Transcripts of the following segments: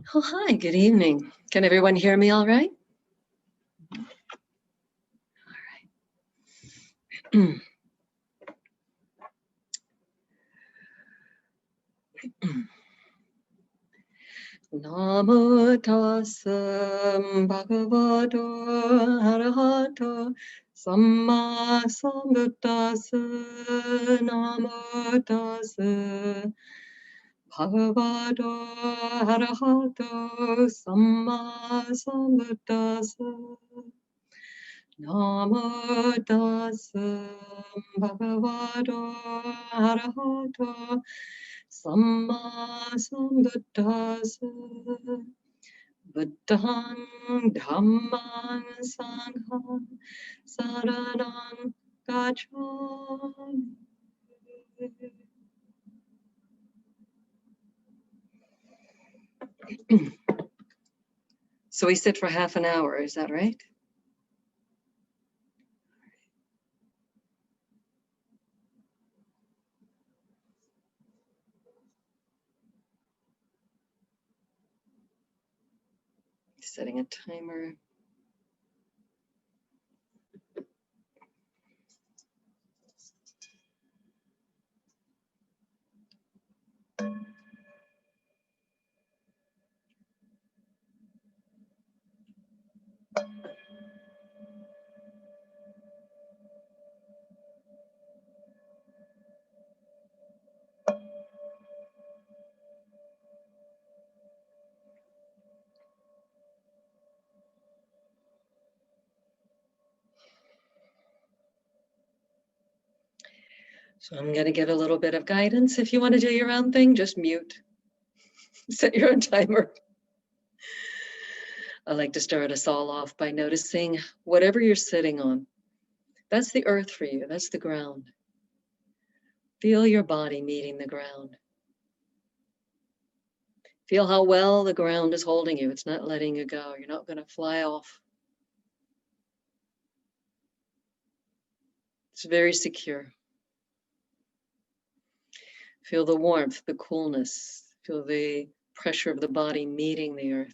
Oh, hi, good evening. Can everyone hear me all right? All right. Namo tassa bhagavato arahato samma sambuddhassa. Namo tassa bhagavato arahato samma sambuddhassa. Namo tassa bhagavato arahato samma sambuddhassa. Buddhang dhamman sangham saranam gacchami. So we sit for half an hour, is that right? Setting a timer. So I'm going to give a little bit of guidance. If you want to do your own thing, just mute. Set your own timer. I like to start us all off by noticing whatever you're sitting on. That's the earth for you. That's the ground. Feel your body meeting the ground. Feel how well the ground is holding you. It's not letting you go. You're not going to fly off. It's very secure. Feel the warmth, the coolness. Feel the pressure of the body meeting the earth.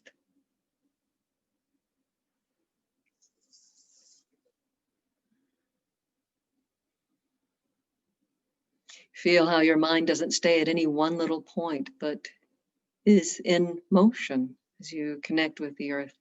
Feel how your mind doesn't stay at any one little point, but is in motion as you connect with the earth.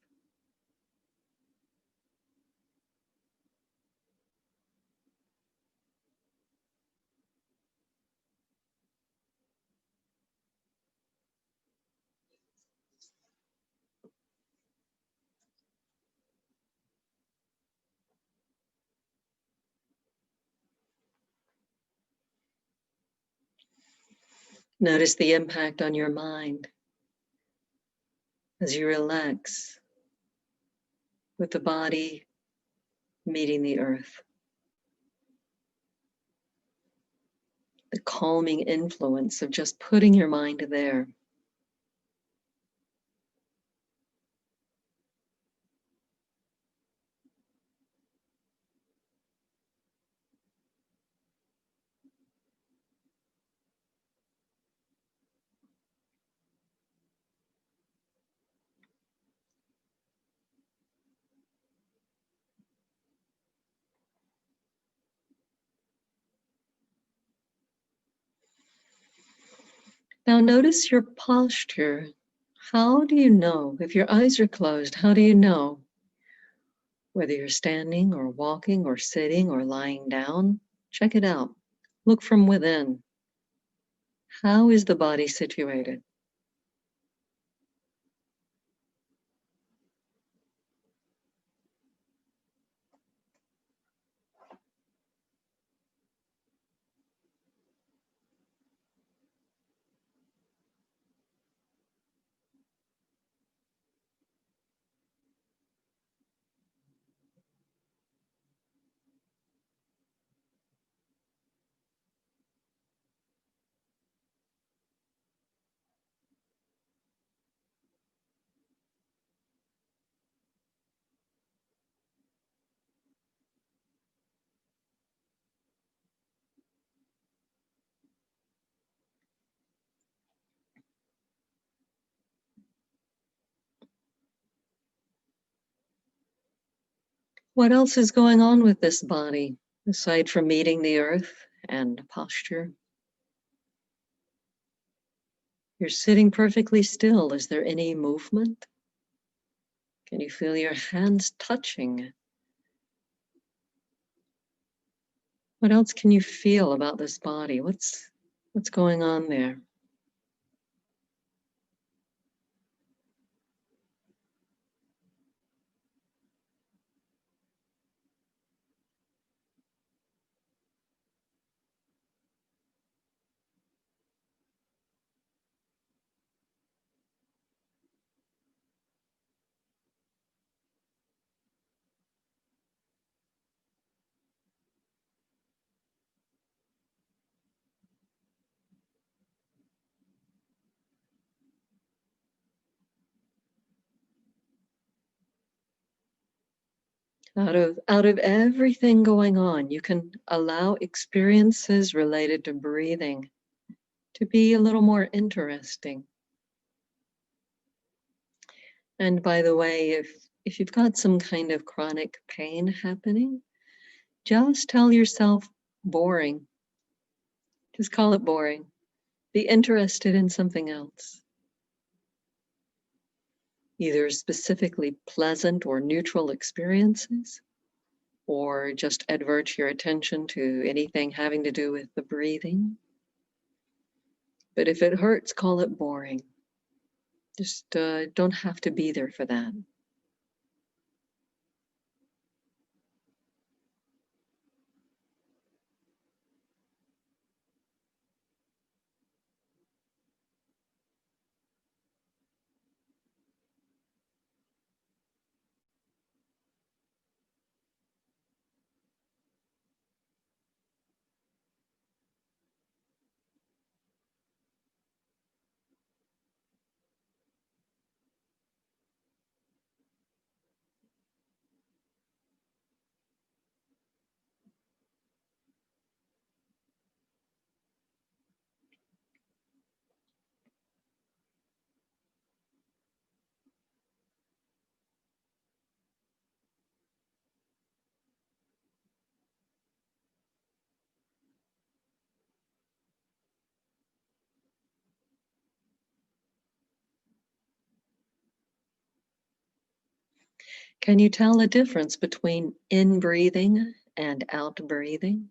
Notice the impact on your mind as you relax with the body meeting the earth. The calming influence of just putting your mind there. Now notice your posture. How do you know, if your eyes are closed, how do you know whether you're standing or walking or sitting or lying down? Check it out. Look from within. How is the body situated? What else is going on with this body, aside from meeting the earth and posture? You're sitting perfectly still. Is there any movement? Can you feel your hands touching? What else can you feel about this body? What's going on there? Out of everything going on, you can allow experiences related to breathing to be a little more interesting. And by the way, if you've got some kind of chronic pain happening, just tell yourself boring. Just call it boring. Be interested in something else. Either specifically pleasant or neutral experiences, or just advert your attention to anything having to do with the breathing. But if it hurts, call it boring. Just don't have to be there for that. Can you tell the difference between in breathing and out breathing?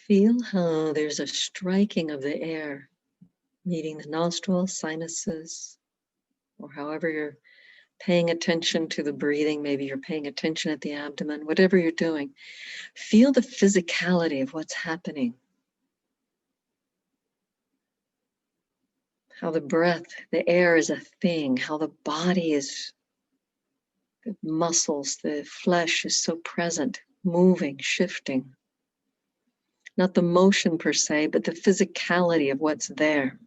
Feel how there's a striking of the air, meeting the nostrils, sinuses, or however you're paying attention to the breathing. Maybe you're paying attention at the abdomen, whatever you're doing. Feel the physicality of what's happening. How the breath, the air is a thing, how the body is, the muscles, the flesh is so present, moving, shifting. Not the motion per se, but the physicality of what's there.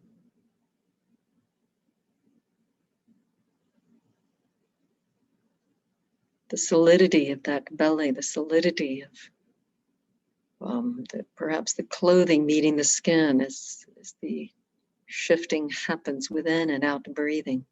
The solidity of that belly, the solidity of perhaps the clothing meeting the skin as the shifting happens within and out breathing.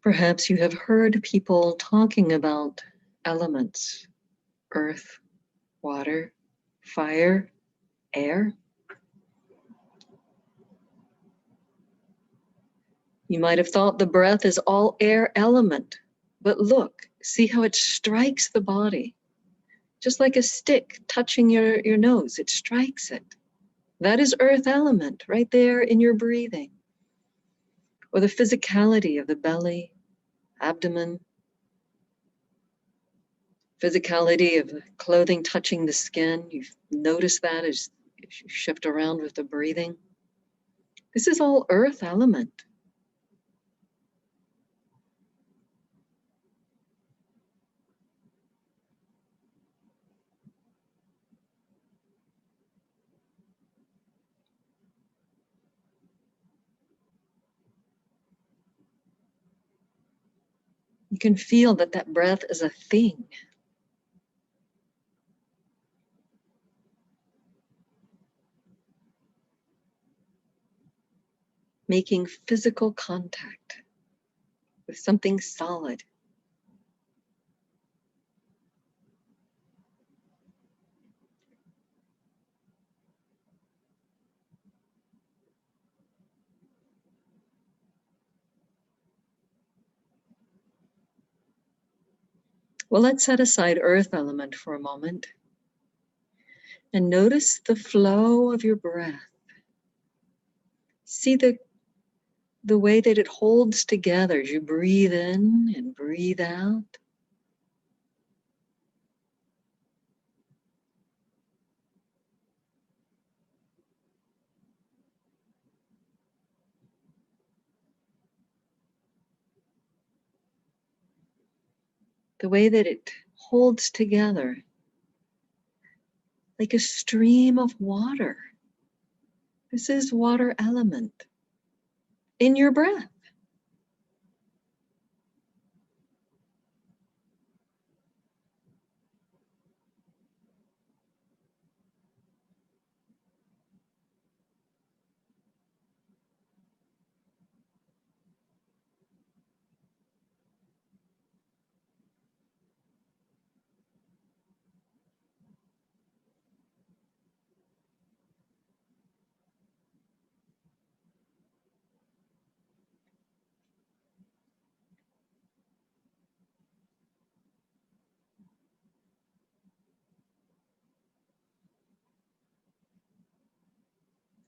Perhaps you have heard people talking about elements, earth, water, fire, air. You might have thought the breath is all air element, but look, see how it strikes the body. Just like a stick touching your nose, it strikes it. That is earth element right there in your breathing. Or the physicality of the belly, abdomen, physicality of the clothing touching the skin. You notice that as you shift around with the breathing. This is all earth element. You can feel that that breath is a thing. Making physical contact with something solid. Well, let's set aside earth element for a moment and notice the flow of your breath. See the way that it holds together as you breathe in and breathe out. The way that it holds together like a stream of water. This is water element in your breath.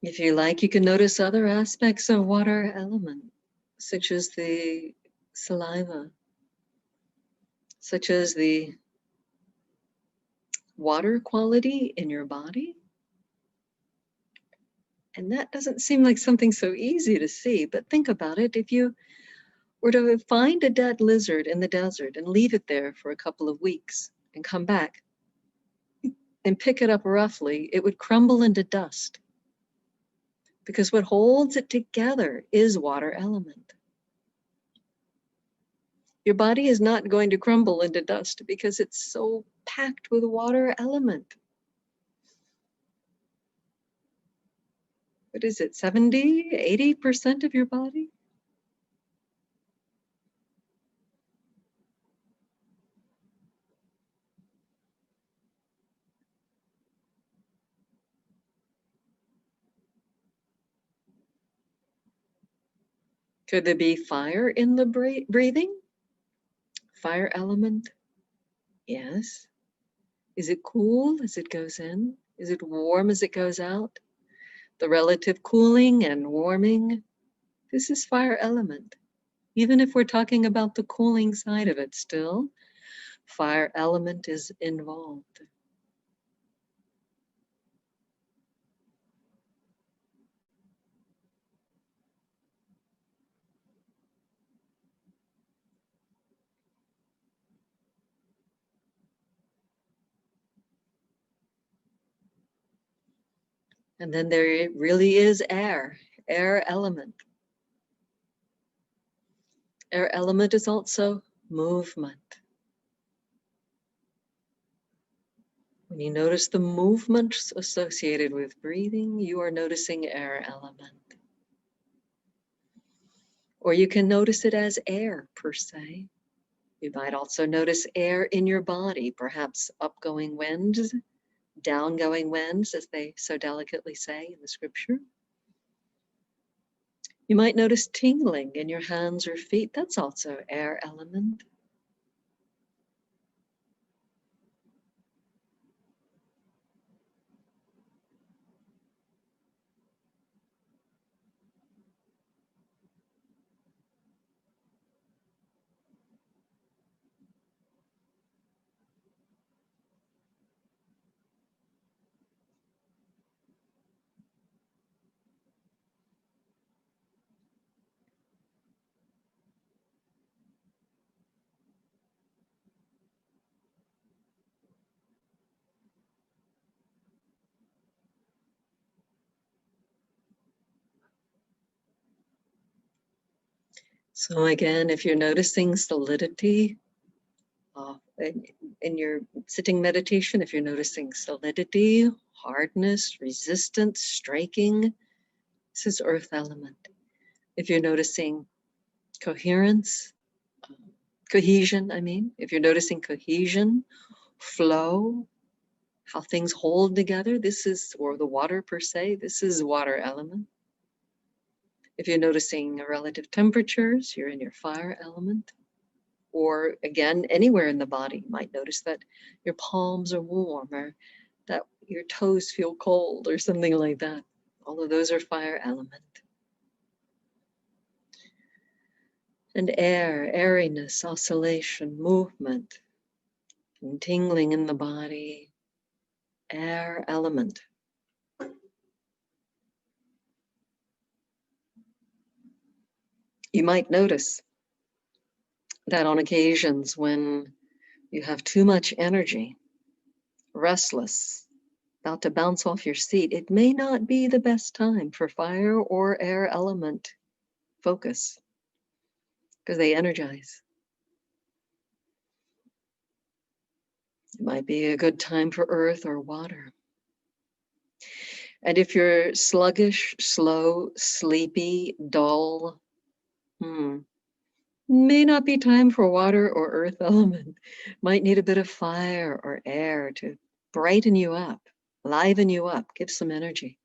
If you like, you can notice other aspects of water element, such as the saliva, such as the water quality in your body. And that doesn't seem like something so easy to see, but think about it. If you were to find a dead lizard in the desert and leave it there for a couple of weeks and come back and pick it up roughly, it would crumble into dust. Because what holds it together is water element. Your body is not going to crumble into dust because it's so packed with water element. What is it, 70, 80% of your body? Could there be fire in the breathing? Fire element? Yes. Is it cool as it goes in? Is it warm as it goes out? The relative cooling and warming, this is fire element. Even if we're talking about the cooling side of it still, fire element is involved. And then there really is air element. Air element is also movement. When you notice the movements associated with breathing, you are noticing air element. Or you can notice it as air per se. You might also notice air in your body, perhaps upgoing winds, downgoing winds, as they so delicately say in the scripture. You might notice tingling in your hands or feet. That's also air element. So again, if you're noticing solidity in your sitting meditation, if you're noticing solidity, hardness, resistance, striking, this is earth element. If you're noticing coherence, cohesion, if you're noticing cohesion, flow, how things hold together, this is, or the water per se, this is water element. If you're noticing relative temperatures, you're in your fire element. Or again, anywhere in the body, you might notice that your palms are warm or that your toes feel cold or something like that. All of those are fire element. And air, airiness, oscillation, movement, and tingling in the body, air element. You might notice that on occasions when you have too much energy, restless, about to bounce off your seat, it may not be the best time for fire or air element focus because they energize. It might be a good time for earth or water. And if you're sluggish, slow, sleepy, dull, may not be time for water or earth element. Might need a bit of fire or air to brighten you up, liven you up, give some energy.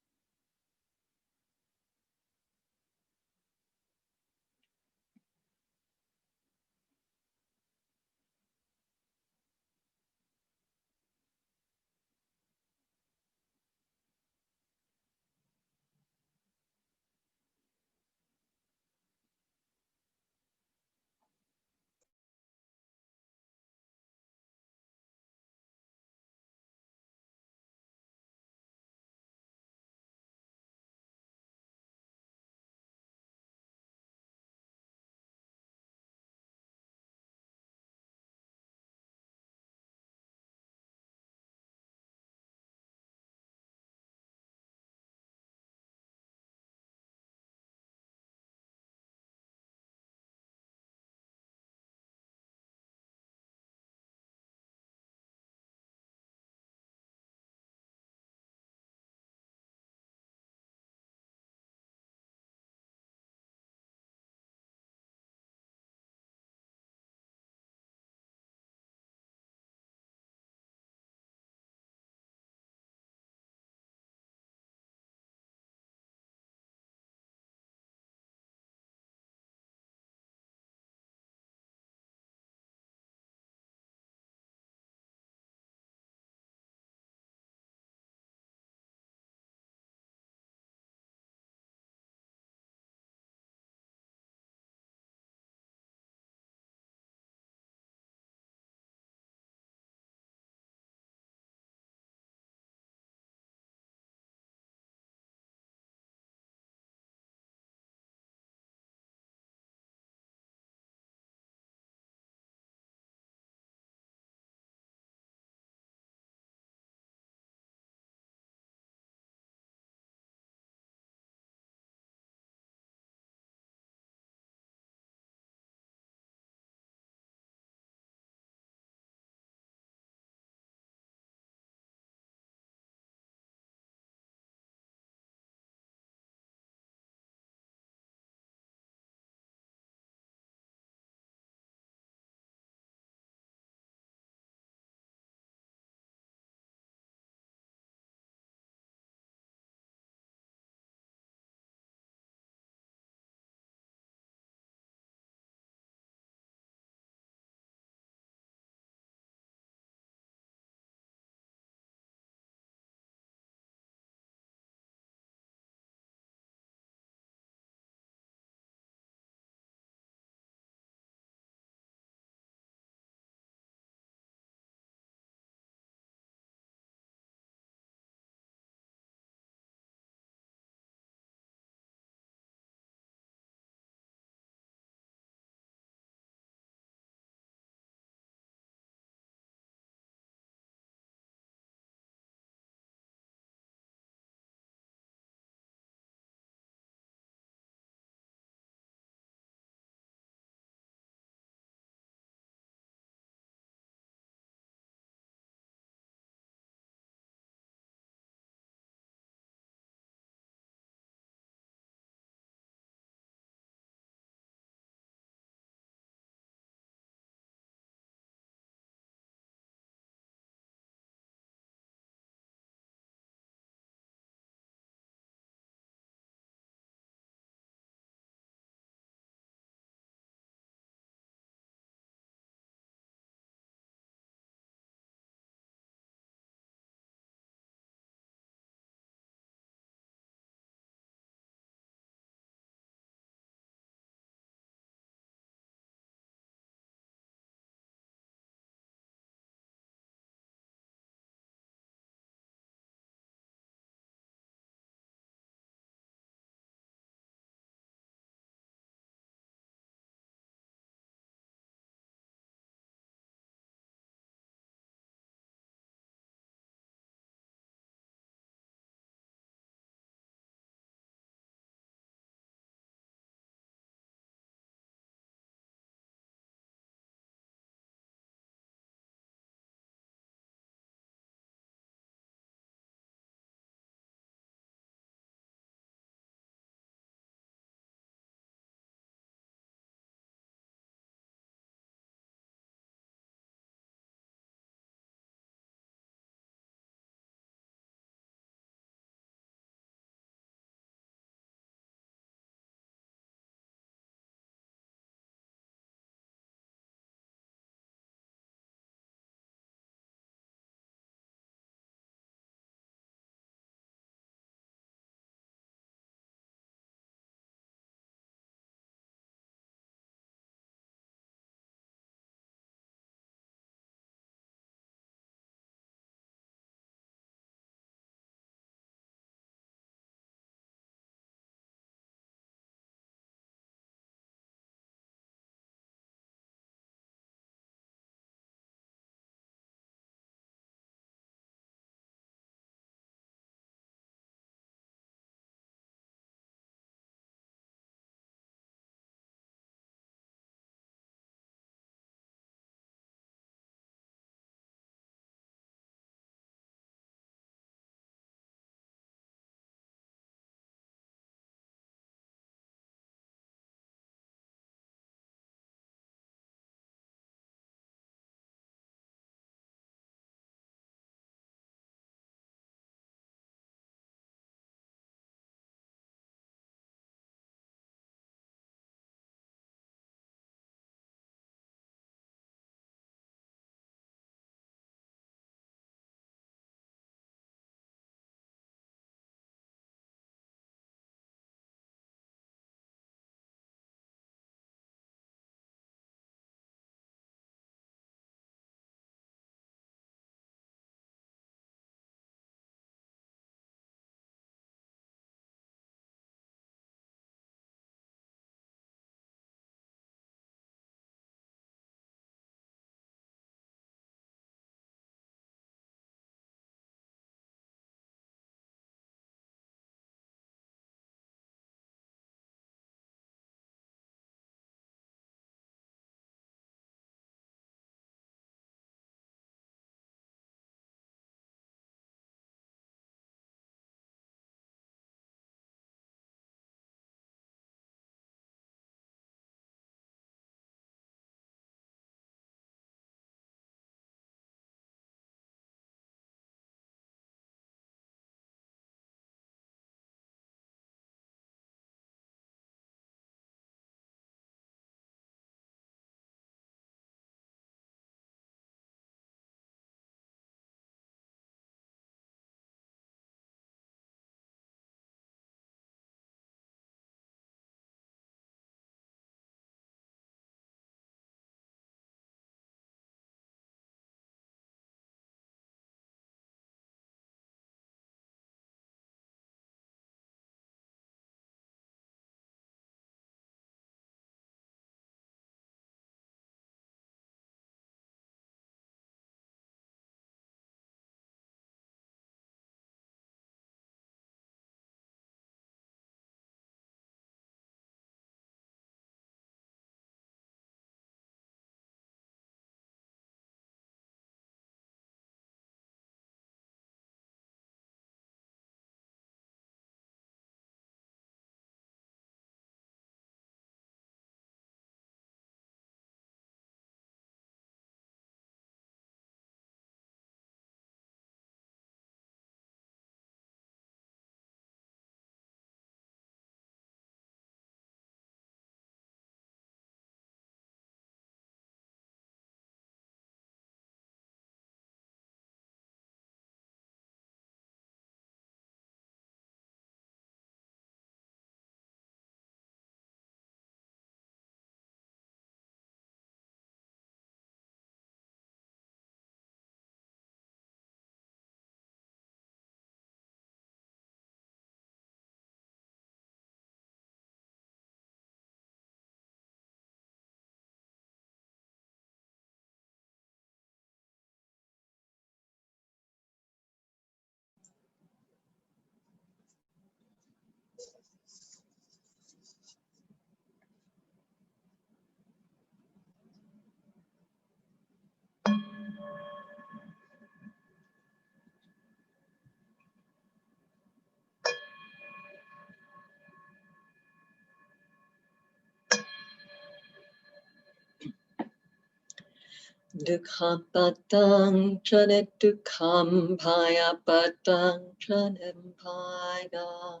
Dukham patang chanet dukham paya patang chanem paya.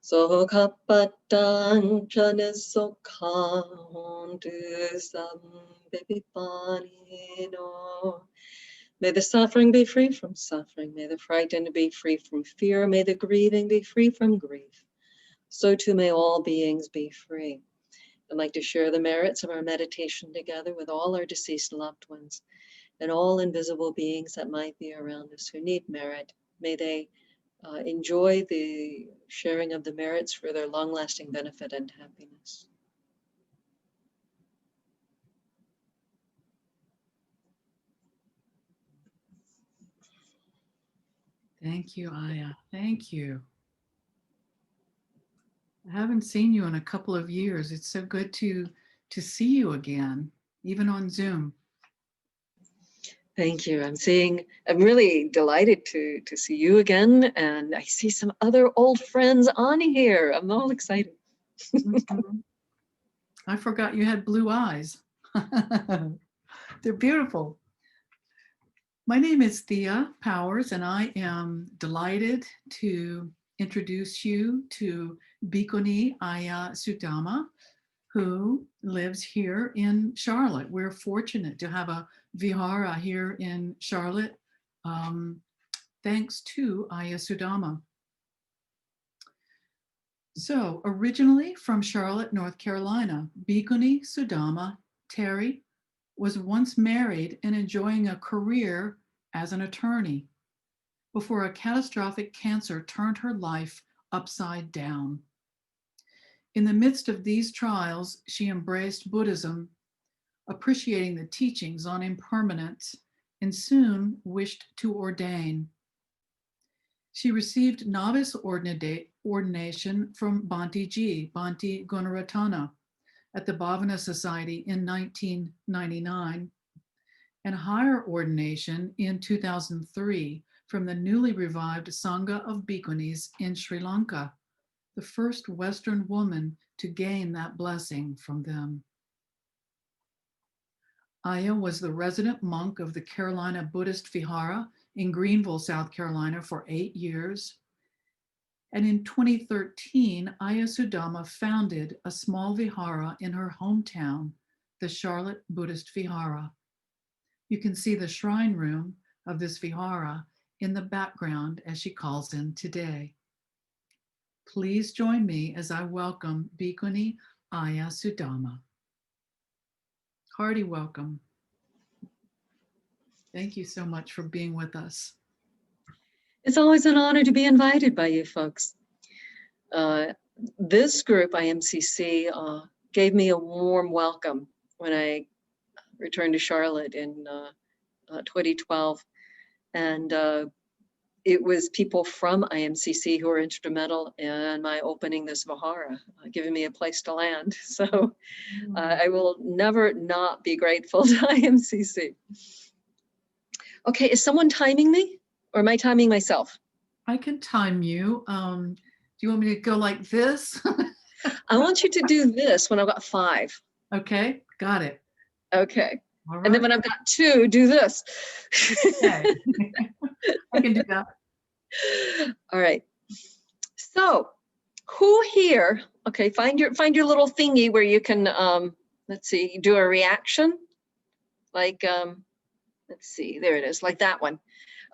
Sokha patang chanet sokha hontu sam bibipani. May the suffering be free from suffering. May the frightened be free from fear. May the grieving be free from grief. So too may all beings be free. I'd like to share the merits of our meditation together with all our deceased loved ones and all invisible beings that might be around us who need merit. May they enjoy the sharing of the merits for their long-lasting benefit and happiness. Thank you, Ayya. Thank you. I haven't seen you in a couple of years. It's so good to see you again, even on Zoom. Thank you. I'm really delighted to see you again, and I see some other old friends on here. I'm all excited. I forgot you had blue eyes. They're beautiful. My name is Thea Powers, and I am delighted to introduce you to Bhikkhuni Ayya Sudhamma, who lives here in Charlotte. We're fortunate to have a vihara here in Charlotte, thanks to Ayya Sudhamma. So, originally from Charlotte, North Carolina, Bhikkhuni Sudhamma Terry was once married and enjoying a career as an attorney before a catastrophic cancer turned her life upside down. In the midst of these trials, she embraced Buddhism, appreciating the teachings on impermanence, and soon wished to ordain. She received novice ordination from Bhante Ji, Bhante Gunaratana, at the Bhavana Society in 1999, and higher ordination in 2003 from the newly revived Sangha of Bhikkhunis in Sri Lanka, the first Western woman to gain that blessing from them. Ayya was the resident monk of the Carolina Buddhist Vihara in Greenville, South Carolina for 8 years. And in 2013, Ayya Sudhamma founded a small vihara in her hometown, the Charlotte Buddhist Vihara. You can see the shrine room of this vihara in the background as she calls in today. Please join me as I welcome Bhikkhuni Ayya Sudhamma. Hearty welcome. Thank you so much for being with us. It's always an honor to be invited by you folks. This group, IMCC, gave me a warm welcome when I returned to Charlotte in 2012. And it was people from IMCC who were instrumental in my opening this vihara, giving me a place to land. So I will never not be grateful to IMCC. Okay, is someone timing me? Or am I timing myself? I can time you. Do you want me to go like this? I want you to do this when I've got 5. Okay, got it. Okay. All right. And then when I've got 2, do this. Okay. I can do that. All right. So who here, okay, find your little thingy where you can, let's see, do a reaction. Like, let's see, there it is, like that one.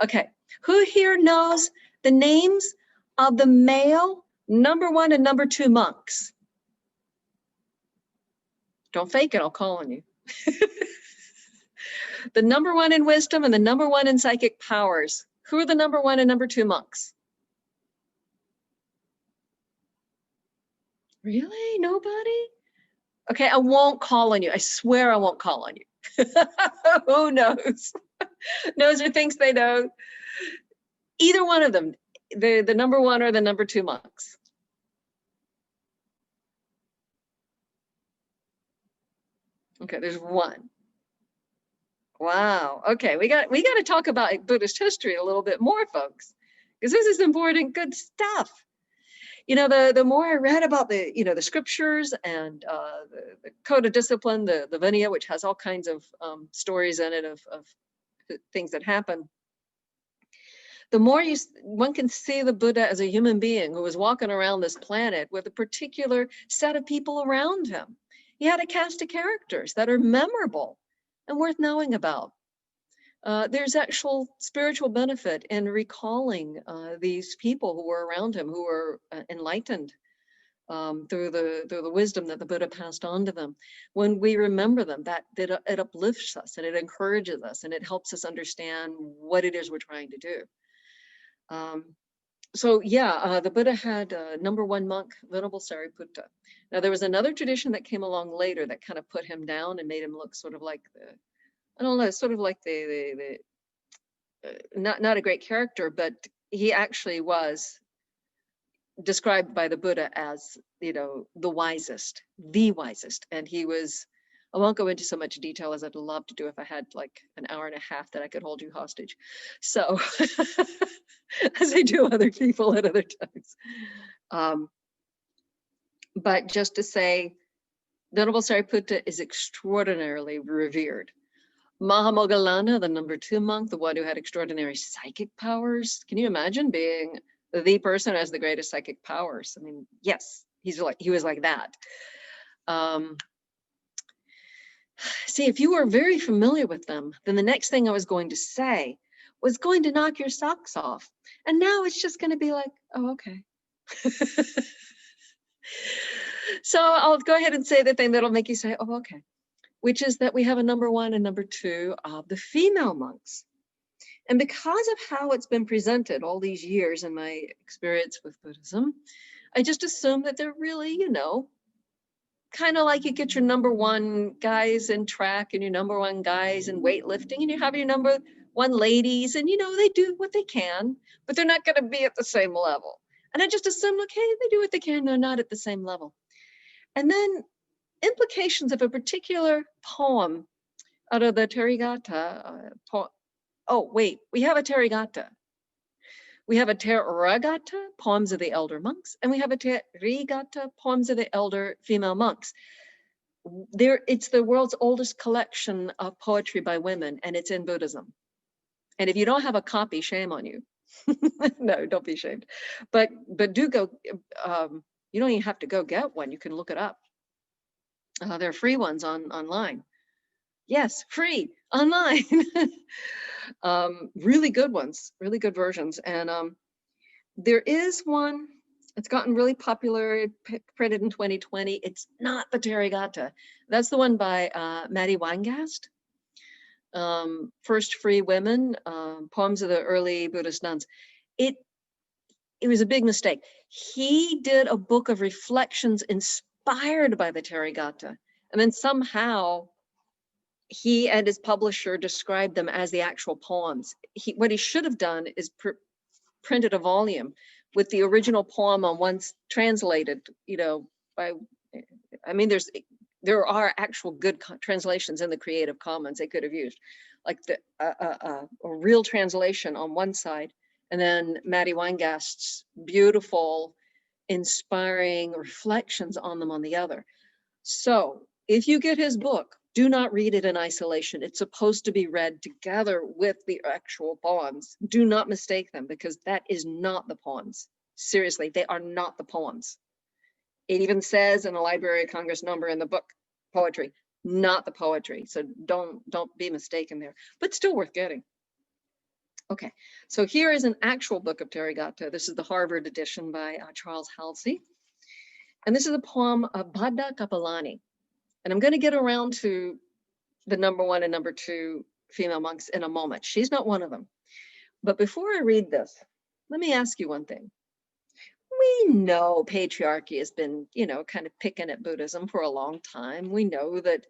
Okay, who here knows the names of the male number 1 and number 2 monks? Don't fake it, I'll call on you. The number 1 in wisdom and the number 1 in psychic powers. Who are the number 1 and number 2 monks? Really? Nobody? Okay, I won't call on you. I swear I won't call on you. Who knows? Knows or thinks they know. Either one of them, the number 1 or the number 2 monks. Okay, there's 1. Wow. Okay, we got to talk about Buddhist history a little bit more, folks, because this is important, good stuff. You know, the more I read about the, you know, the scriptures and the code of discipline, the Vinaya, which has all kinds of stories in it of things that happen, the more one can see the Buddha as a human being who was walking around this planet with a particular set of people around him. He had a cast of characters that are memorable and worth knowing about. There's actual spiritual benefit in recalling these people who were around him, who were enlightened through the wisdom that the Buddha passed on to them. When we remember them, that it uplifts us and it encourages us and it helps us understand what it is we're trying to do. So yeah, the Buddha had number one monk, Venerable Sariputta. Now there was another tradition that came along later that kind of put him down and made him look sort of like I don't know, sort of like not a great character, but he actually was described by the Buddha as, you know, the wisest, and he was. I won't go into so much detail as I'd love to do if I had like an hour and a half that I could hold you hostage. So, as I do other people at other times. But just to say, Venerable Sariputta is extraordinarily revered. Mahamoggallana, the number two monk, the one who had extraordinary psychic powers. Can you imagine being the person who has the greatest psychic powers? I mean, yes, he was like that. See, if you were very familiar with them, then the next thing I was going to say was going to knock your socks off. And now it's just going to be like, oh, okay. So I'll go ahead and say the thing that'll make you say, oh, okay, which is that we have a number one and number two of the female monks. And because of how it's been presented all these years in my experience with Buddhism, I just assume that they're really, you know, kind of like you get your number one guys in track and your number one guys in weightlifting, and you have your number one ladies, and you know, they do what they can, but they're not going to be at the same level. And I just assumed, okay, they do what they can, they're not at the same level. And then implications of a particular poem out of the therigatha. Oh, wait, we have a therigatha. We have a therigatha, poems of the elder monks, and we have a therigatha, poems of the elder female monks. It's the world's oldest collection of poetry by women, and it's in Buddhism. And if you don't have a copy, shame on you. No, don't be ashamed. But do go. You don't even have to go get one. You can look it up. There are free ones online. Yes, free online. Really good ones, really good versions. And there is one, it's gotten really popular, printed in 2020. It's not the therigatha. That's the one by Maddie Weingast. First Free Women, Poems of the Early Buddhist Nuns. It was a big mistake. He did a book of reflections inspired by the therigatha. And then somehow he and his publisher described them as the actual poems. What he should have done is printed a volume with the original poem on one, translated, you know, by, I mean, there are actual good translations in the Creative Commons they could have used, like a real translation on one side, and then Maddie Weingast's beautiful, inspiring reflections on them on the other. So if you get his book, do not read it in isolation. It's supposed to be read together with the actual poems. Do not mistake them, because that is not the poems. Seriously, they are not the poems. It even says in the Library of Congress number in the book, poetry, not the poetry. So don't be mistaken there, but still worth getting. Okay, so here is an actual book of therigatha. This is the Harvard edition by Charles Halsey. And this is a poem of Bhadda Kapilani. And I'm going to get around to the number one and number two female monks in a moment. She's not one of them. But before I read this, let me ask you one thing. We know patriarchy has been, you know, kind of picking at Buddhism for a long time. We know that,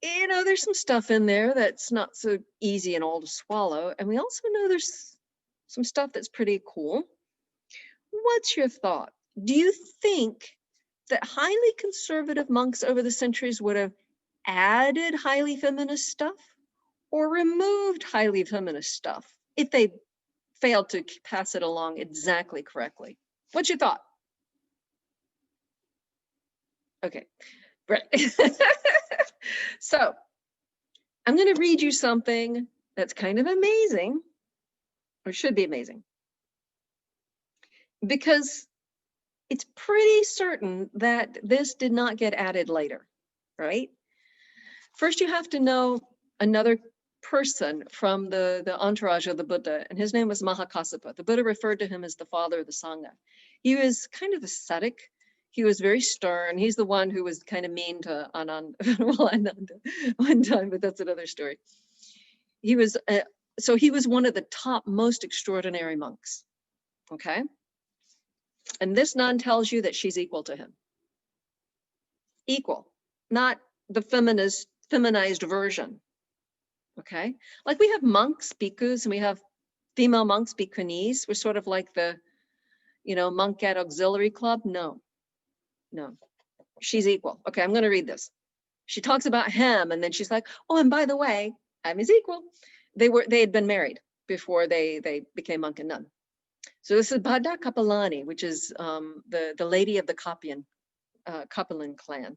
you know, there's some stuff in there that's not so easy and all to swallow. And we also know there's some stuff that's pretty cool. What's your thought? Do you think that highly conservative monks over the centuries would have added highly feminist stuff or removed highly feminist stuff if they failed to pass it along exactly correctly? What's your thought? Okay, right. So I'm going to read you something that's kind of amazing, or should be amazing, because it's pretty certain that this did not get added later, right? First, you have to know another person from the entourage of the Buddha, and his name was Mahakasipa. The Buddha referred to him as the father of the Sangha. He was kind of ascetic. He was very stern. He's the one who was kind of mean to Ananda one time, but that's another story. He was so he was one of the top most extraordinary monks. Okay, and this nun tells you that she's equal to him. Equal, not the feminized version. Okay, like we have monks, bhikkhus, and we have female monks, bhikkhunis. We're sort of like the, monk at auxiliary club. No, she's equal. Okay, I'm going to read this. She talks about him, and then she's like, oh, and by the way, I'm his equal. They had been married before they became monk and nun. So this is Bhadda Kapilani, which is the lady of the Kapilin clan.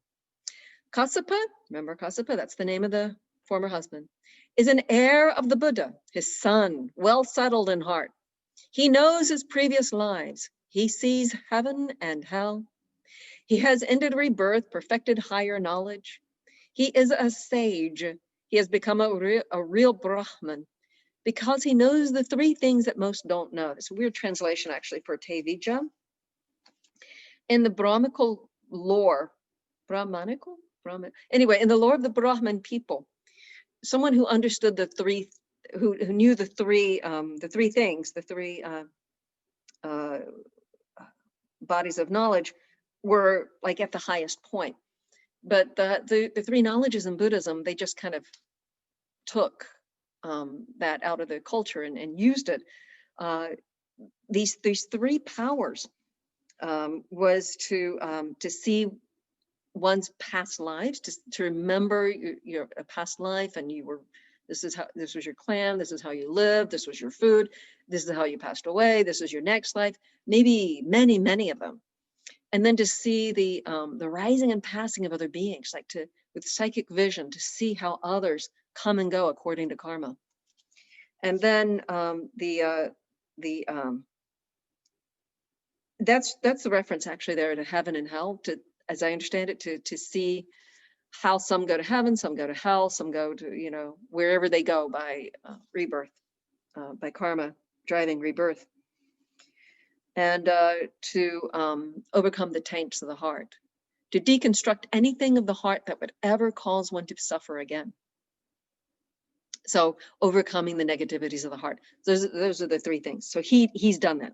Kassapa, remember Kassapa, that's the name of the former husband, is an heir of the Buddha, his son, well settled in heart. He knows his previous lives. He sees heaven and hell. He has ended rebirth, perfected higher knowledge. He is a sage. He has become a real Brahman because he knows the three things that most don't know. It's a weird translation, actually, for Tevija. In the Brahmanical lore, anyway, in the lore of the Brahman people, someone who understood the three, who knew the three things, the three bodies of knowledge, were like at the highest point. But the three knowledges in Buddhism, they just kind of took that out of the culture and used it. These three powers was to see one's past lives, to remember your past life, and this was your clan, this is how you lived, this was your food, this is how you passed away, this is your next life, maybe many of them. And then to see the rising and passing of other beings, like with psychic vision, to see how others come and go according to karma. And then that's the reference actually there to heaven and hell, to, as I understand it, to see how some go to heaven, some go to hell, some go to, wherever they go by rebirth, by karma driving rebirth. And to overcome the taints of the heart, to deconstruct anything of the heart that would ever cause one to suffer again. So overcoming the negativities of the heart. Those are the three things. So he's done that.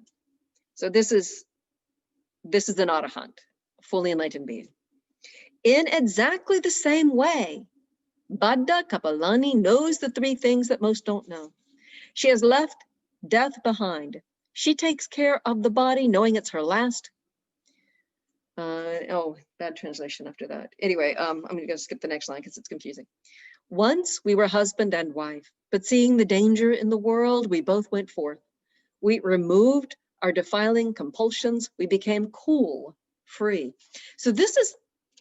So this is an arahant, fully enlightened being. In exactly the same way, Bhadda Kapilani knows the three things that most don't know. She has left death behind. She takes care of the body, knowing it's her last. Bad translation after that. Anyway, I'm going to skip the next line because it's confusing. Once we were husband and wife, but seeing the danger in the world, we both went forth. We removed our defiling compulsions. We became cool, free. So this is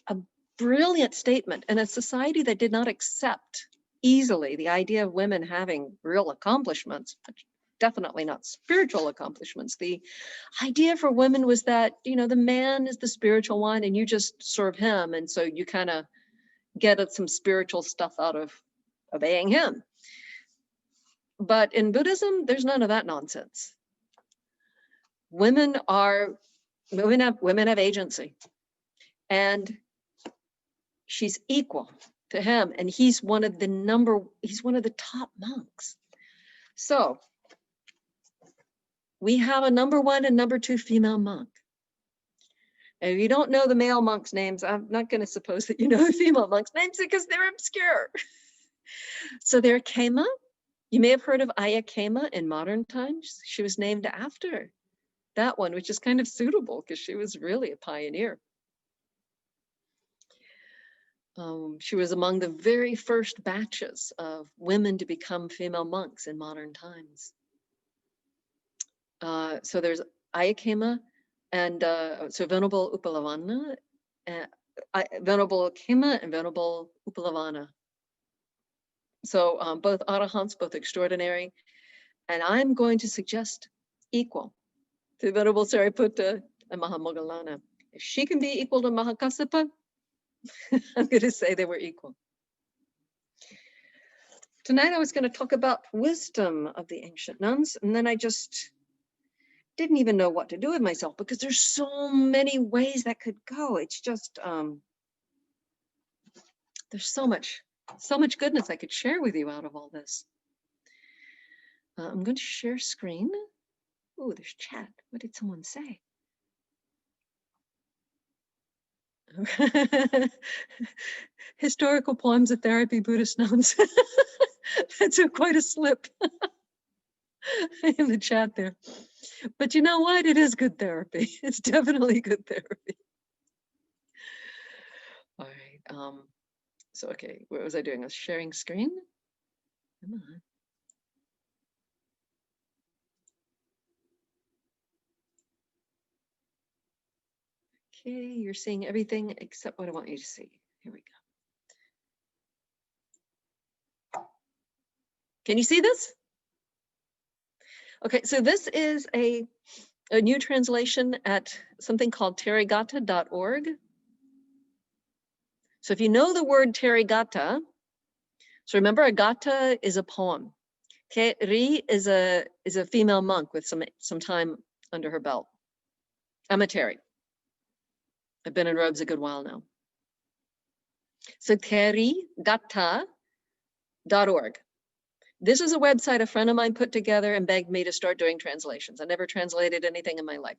a brilliant statement in a society that did not accept easily the idea of women having real accomplishments, definitely not spiritual accomplishments. The idea for women was that, the man is the spiritual one and you just serve him. And so you kind of get at some spiritual stuff out of obeying him. But in Buddhism, there's none of that nonsense. Women have agency, and she's equal to him, and he's one of the top monks. So we have a number one and number two female monk. And if you don't know the male monks' names, I'm not going to suppose that you know the female monks' names because they're obscure. So there Kema. You may have heard of Ayya Kema in modern times. She was named after that one, which is kind of suitable because she was really a pioneer. She was among the very first batches of women to become female monks in modern times. So there's Ayya Kema, And so Venerable Upalavana, Venerable Khema and Venerable Upalavana. So both arahants, both extraordinary. And I'm going to suggest equal to Venerable Sariputta and Mahamoggallana. If she can be equal to Mahakasipa, I'm going to say they were equal. Tonight I was going to talk about wisdom of the ancient nuns, and then I just didn't even know what to do with myself because there's so many ways that could go. It's just there's so much goodness I could share with you out of all this. I'm going to share screen. Oh, there's chat. What did someone say? Historical poems of therapy, Buddhist nuns. That's quite a slip in the chat there. But you know what? It is good therapy. It's definitely good therapy. All right. So, okay, what was I doing? I was sharing screen. Come on. Okay, you're seeing everything except what I want you to see. Here we go. Can you see this? Okay, so this is a new translation at something called therigatha.org. So if you know the word therigatha, so remember a gatha is a poem. Theri is a female monk with some time under her belt. I'm a Theri. I've been in robes a good while now. So therigatha.org. This is a website a friend of mine put together and begged me to start doing translations. I never translated anything in my life.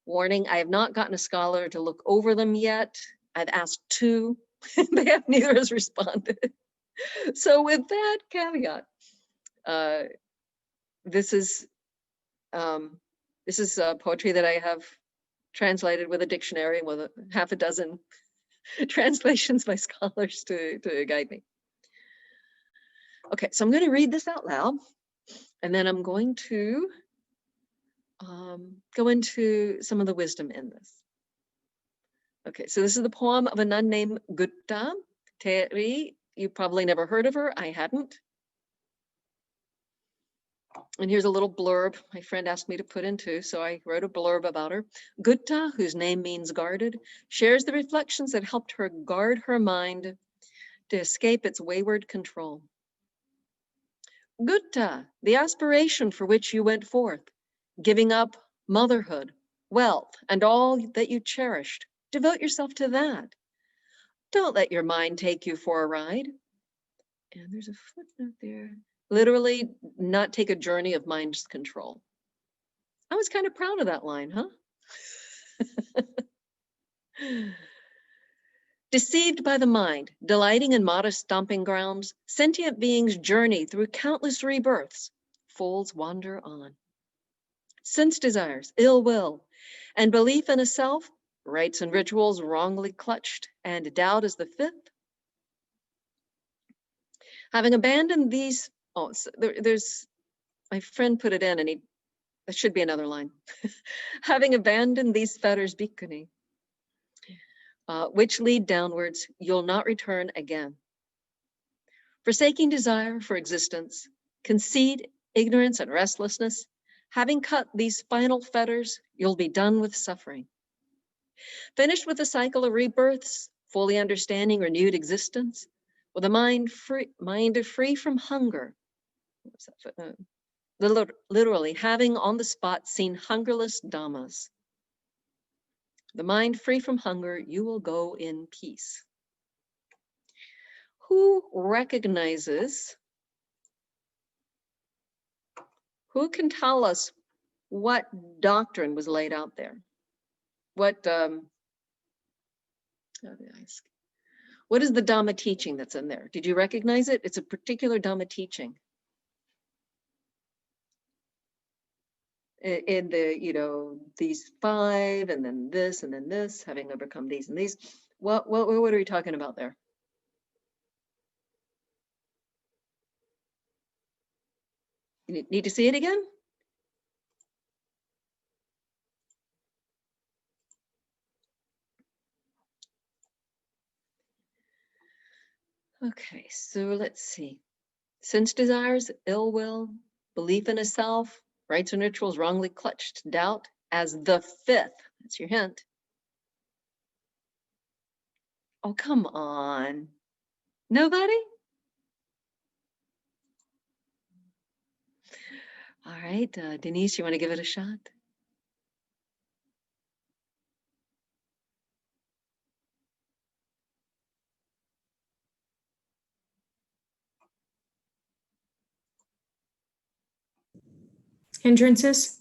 Warning, I have not gotten a scholar to look over them yet. I've asked 2. They have neither has responded. So with that caveat, this is poetry that I have translated with a dictionary with half a dozen translations by scholars to guide me. Okay, so I'm going to read this out loud, and then I'm going to go into some of the wisdom in this. Okay, so this is the poem of a nun named Gutta Teri. You probably never heard of her. I hadn't. And here's a little blurb my friend asked me to put into, so I wrote a blurb about her. Gutta, whose name means guarded, shares the reflections that helped her guard her mind to escape its wayward control. Gutta, the aspiration for which you went forth, giving up motherhood, wealth, and all that you cherished. Devote yourself to that. Don't let your mind take you for a ride. And there's a footnote there. Literally, not take a journey of mind's control. I was kind of proud of that line, huh? Deceived by the mind, delighting in modest stomping grounds, sentient beings journey through countless rebirths. Fools wander on. Sense desires, ill will, and belief in a self, rites and rituals wrongly clutched, and doubt is the 5th. Having abandoned these, there's, my friend put it in, and that should be another line. Having abandoned these fetters, Bhikkhuni, which lead downwards, you'll not return again. Forsaking desire for existence, conceit, ignorance, and restlessness, having cut these final fetters, you'll be done with suffering. Finished with the cycle of rebirths, fully understanding renewed existence, with a mind free from hunger. What's that footnote? Literally, having on the spot seen hungerless dhammas. The mind free from hunger, you will go in peace. Who recognizes, who can tell us what doctrine was laid out there? What is the Dhamma teaching that's in there? Did you recognize it? It's a particular Dhamma teaching. In the, these 5, and then this, having overcome these and these. What are we talking about there? You need to see it again? Okay, so let's see. Sense desires, ill will, belief in a self, rites and rituals wrongly clutched, doubt as the fifth. That's your hint. Oh, come on. Nobody? All right, Denise, you want to give it a shot? Hindrances?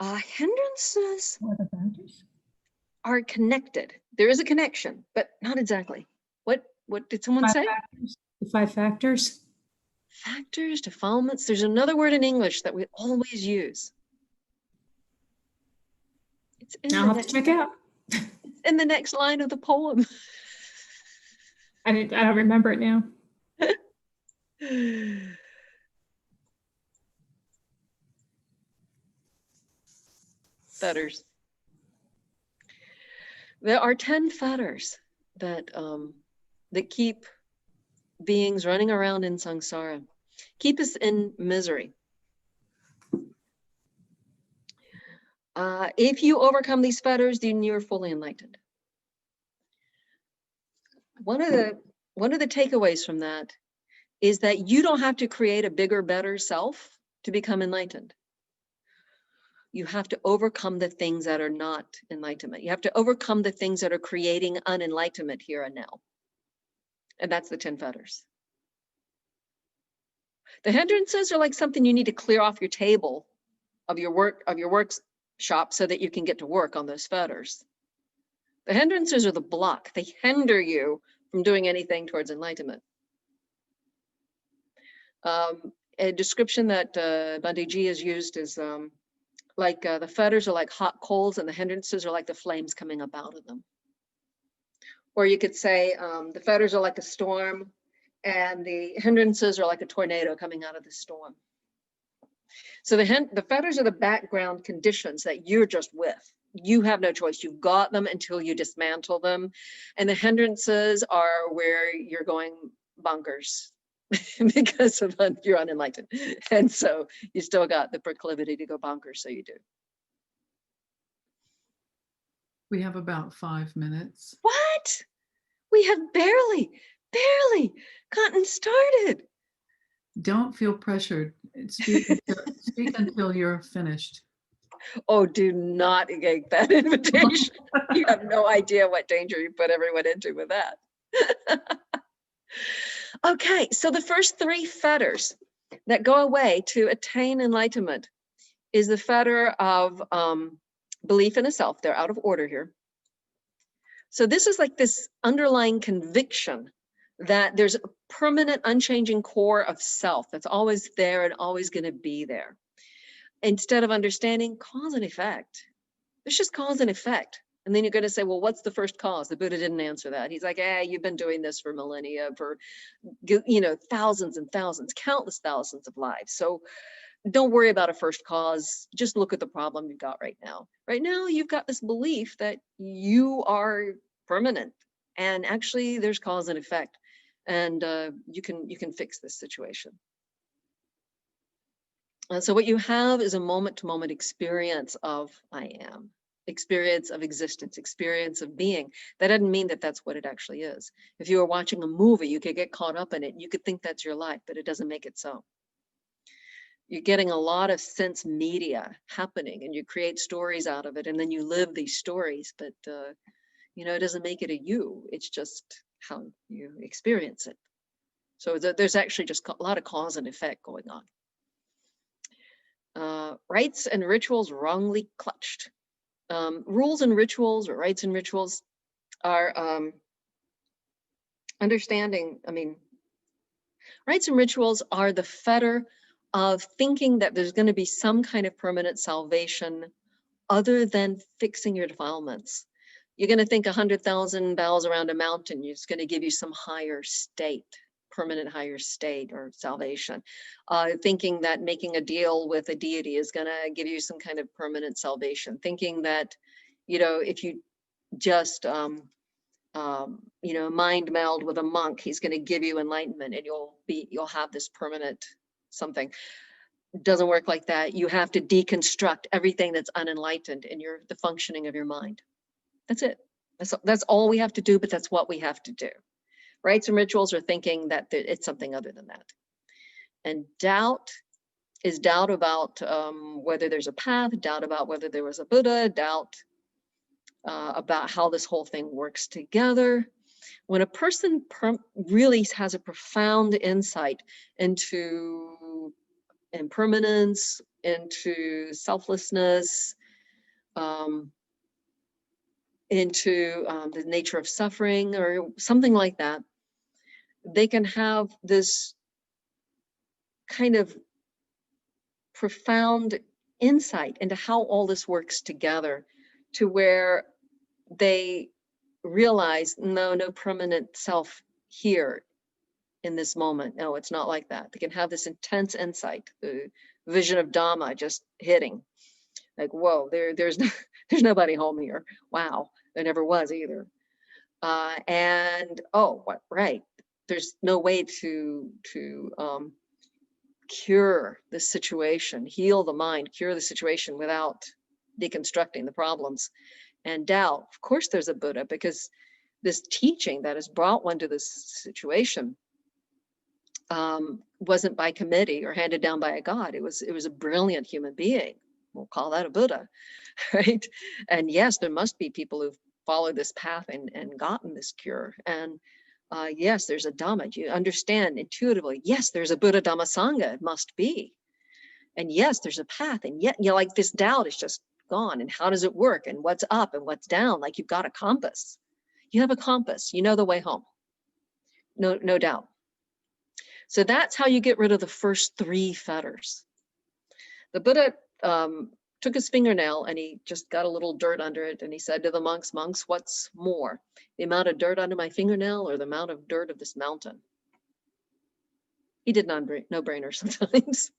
Hindrances What are the boundaries? are connected. There is a connection, but not exactly. What did someone Five say? factors. The 5 factors. Factors, defilements. There's another word in English that we always use. It's in, I'll have to check out. it's in the next line of the poem. I don't remember it now. Fetters. There are 10 fetters that that keep beings running around in samsara, keep us in misery. If you overcome these fetters, then you're fully enlightened. One of the takeaways from that is that you don't have to create a bigger, better self to become enlightened. You have to overcome the things that are not enlightenment. You have to overcome the things that are creating unenlightenment here and now. And that's the 10 fetters. The hindrances are like something you need to clear off your table of your workshop so that you can get to work on those fetters. The hindrances are the block. They hinder you from doing anything towards enlightenment. A description that Bandiji has used is like the fetters are like hot coals and the hindrances are like the flames coming up out of them. Or you could say the fetters are like a storm and the hindrances are like a tornado coming out of the storm. So the fetters are the background conditions that you're just with. You have no choice. You've got them until you dismantle them. And the hindrances are where you're going bonkers because of you're unenlightened. And so you still got the proclivity to go bonkers, so you do. We have about 5 minutes. What? We have barely gotten started. Don't feel pressured. Speak until you're finished. Oh, do not take that invitation. You have no idea what danger you put everyone into with that. Okay, so the first 3 fetters that go away to attain enlightenment is the fetter of belief in a self. They're out of order here. So this is like this underlying conviction that there's a permanent, unchanging core of self that's always there and always going to be there. Instead of understanding cause and effect, it's just cause and effect. And then you're going to say, well, what's the first cause? The Buddha didn't answer that. He's like, you've been doing this for millennia, for, thousands and thousands, countless thousands of lives. So don't worry about a first cause. Just look at the problem you've got right now. Right now, you've got this belief that you are permanent. And actually, there's cause and effect. And you can fix this situation. So what you have is a moment-to-moment experience of I am, experience of existence, experience of being. That doesn't mean that that's what it actually is. If you were watching a movie, you could get caught up in it. You could think that's your life, but it doesn't make it so. You're getting a lot of sense media happening and you create stories out of it and then you live these stories, but it doesn't make it a you. It's just how you experience it. So there's actually just a lot of cause and effect going on. Rites and rituals wrongly clutched. Rules and rituals or rites and rituals are understanding. Rites and rituals are the fetter of thinking that there's going to be some kind of permanent salvation other than fixing your defilements. You're going to think 100,000 bows around a mountain is going to give you some higher state, permanent higher state or salvation. Thinking that making a deal with a deity is going to give you some kind of permanent salvation. Thinking that, if you just mind meld with a monk. He's going to give you enlightenment, and you'll have this permanent something. It doesn't work like that. You have to deconstruct everything that's unenlightened in the functioning of your mind. That's it. That's all we have to do, but that's what we have to do. Rites and rituals are thinking that it's something other than that. And doubt is doubt about whether there's a path, doubt about whether there was a Buddha, doubt about how this whole thing works together. When a person really has a profound insight into impermanence, into selflessness, into the nature of suffering or something like that, they can have this kind of profound insight into how all this works together, to where they realize, no permanent self here in this moment. No, it's not like that. They can have this intense insight, the vision of Dhamma just hitting, like, whoa, there's nobody home here. Wow, there never was either. Right, there's no way to cure this situation, heal the mind, cure the situation without deconstructing the problems. And doubt, of course there's a Buddha, because this teaching that has brought one to this situation wasn't by committee or handed down by a god. It was a brilliant human being. We'll call that a Buddha, right? And yes, there must be people who've followed this path and gotten this cure. And yes, there's a Dhamma. You understand intuitively, yes, there's a Buddha Dhamma Sangha, it must be. And yes, there's a path. And yet, like, this doubt is just gone. And how does it work? And what's up and what's down? Like, you've got a compass. You have a compass. You know the way home. No doubt. So that's how you get rid of the first 3 fetters. The Buddha took his fingernail and he just got a little dirt under it. And he said to the monks, what's more, the amount of dirt under my fingernail or the amount of dirt of this mountain? He did no-brainer sometimes.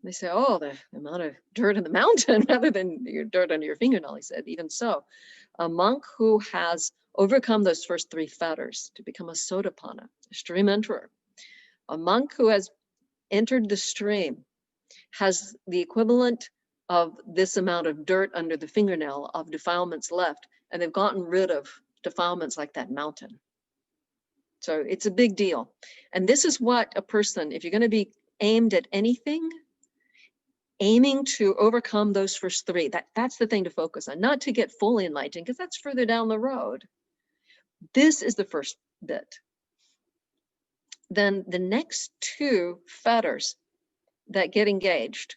They say, oh, the amount of dirt in the mountain rather than your dirt under your fingernail. He said, even so, a monk who has overcome those first 3 fetters to become a Sotapanna, a stream enterer, a monk who has entered the stream has the equivalent of this amount of dirt under the fingernail of defilements left, and they've gotten rid of defilements like that mountain. So it's a big deal. And this is what a person, if you're going to be aimed at anything, aiming to overcome those first 3, that's the thing to focus on, not to get fully enlightened, because that's further down the road. This is the first bit. Then the next 2 fetters that get engaged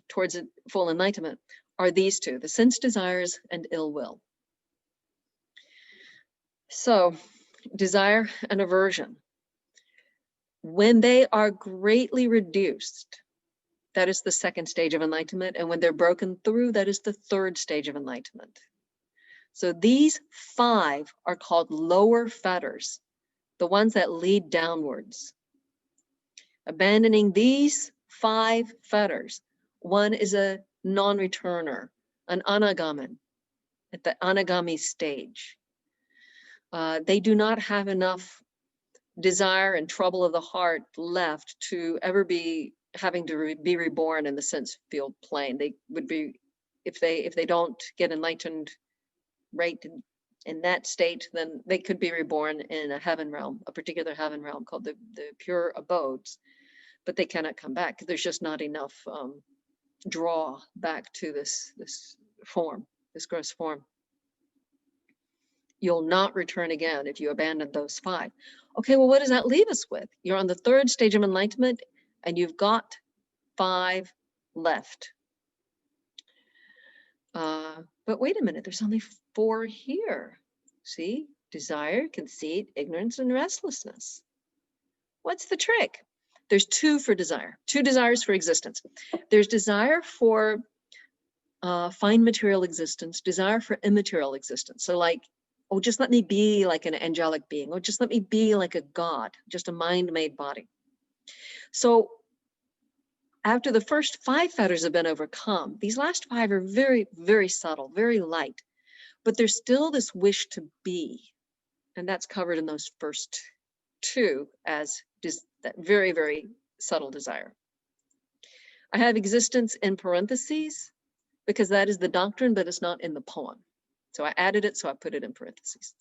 towards full enlightenment are these 2, the sense desires and ill will. So desire and aversion, when they are greatly reduced, that is the 2nd stage of enlightenment. And when they're broken through, that is the 3rd stage of enlightenment. So these 5 are called lower fetters, the ones that lead downwards. Abandoning these 5 fetters, one is a non-returner, an anagamin, at the anagami stage. They do not have enough desire and trouble of the heart left to ever be having to be reborn in the sense field plane. They would be, if they don't get enlightened right in that state, then they could be reborn in a heaven realm, a particular heaven realm called the pure abodes, but they cannot come back because there's just not enough draw back to this form, this gross form. You'll not return again if you abandon those 5. Okay, well, what does that leave us with? You're on the 3rd stage of enlightenment and you've got 5 left. But wait a minute, there's only 4 here. See, desire, conceit, ignorance, and restlessness. What's the trick? There's 2 for desire, 2 desires for existence. There's desire for fine material existence, desire for immaterial existence. So like, oh, just let me be like an angelic being, or just let me be like a god, just a mind-made body. So after the first 5 fetters have been overcome, these last 5 are very, very subtle, very light. but there's still this wish to be. And that's covered in those first two as that very, very subtle desire. I have existence in parentheses because that is the doctrine, but it's not in the poem. So I added it, so I put it in parentheses.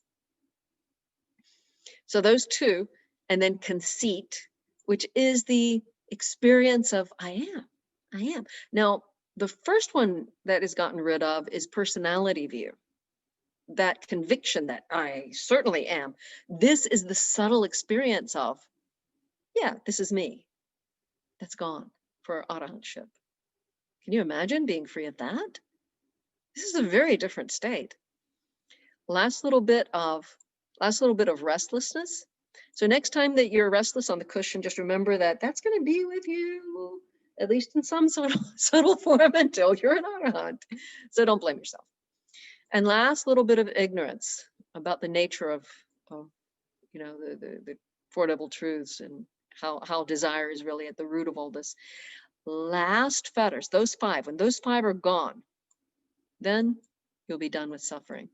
So those two, and then conceit, which is the experience of I am. Now, the first one that is gotten rid of is personality view. That conviction that I certainly am. This is the subtle experience of, yeah, this is me. That's gone for arahantship. Can you imagine being free of that? This is a very different state. Last little bit of restlessness. So next time that you're restless on the cushion, just remember that that's going to be with you, at least in some subtle form, until you're an arahant. So don't blame yourself. And last little bit of ignorance about the nature of the Four Noble Truths and how desire is really at the root of all this. Last fetters, those five, when those five are gone, then you'll be done with suffering.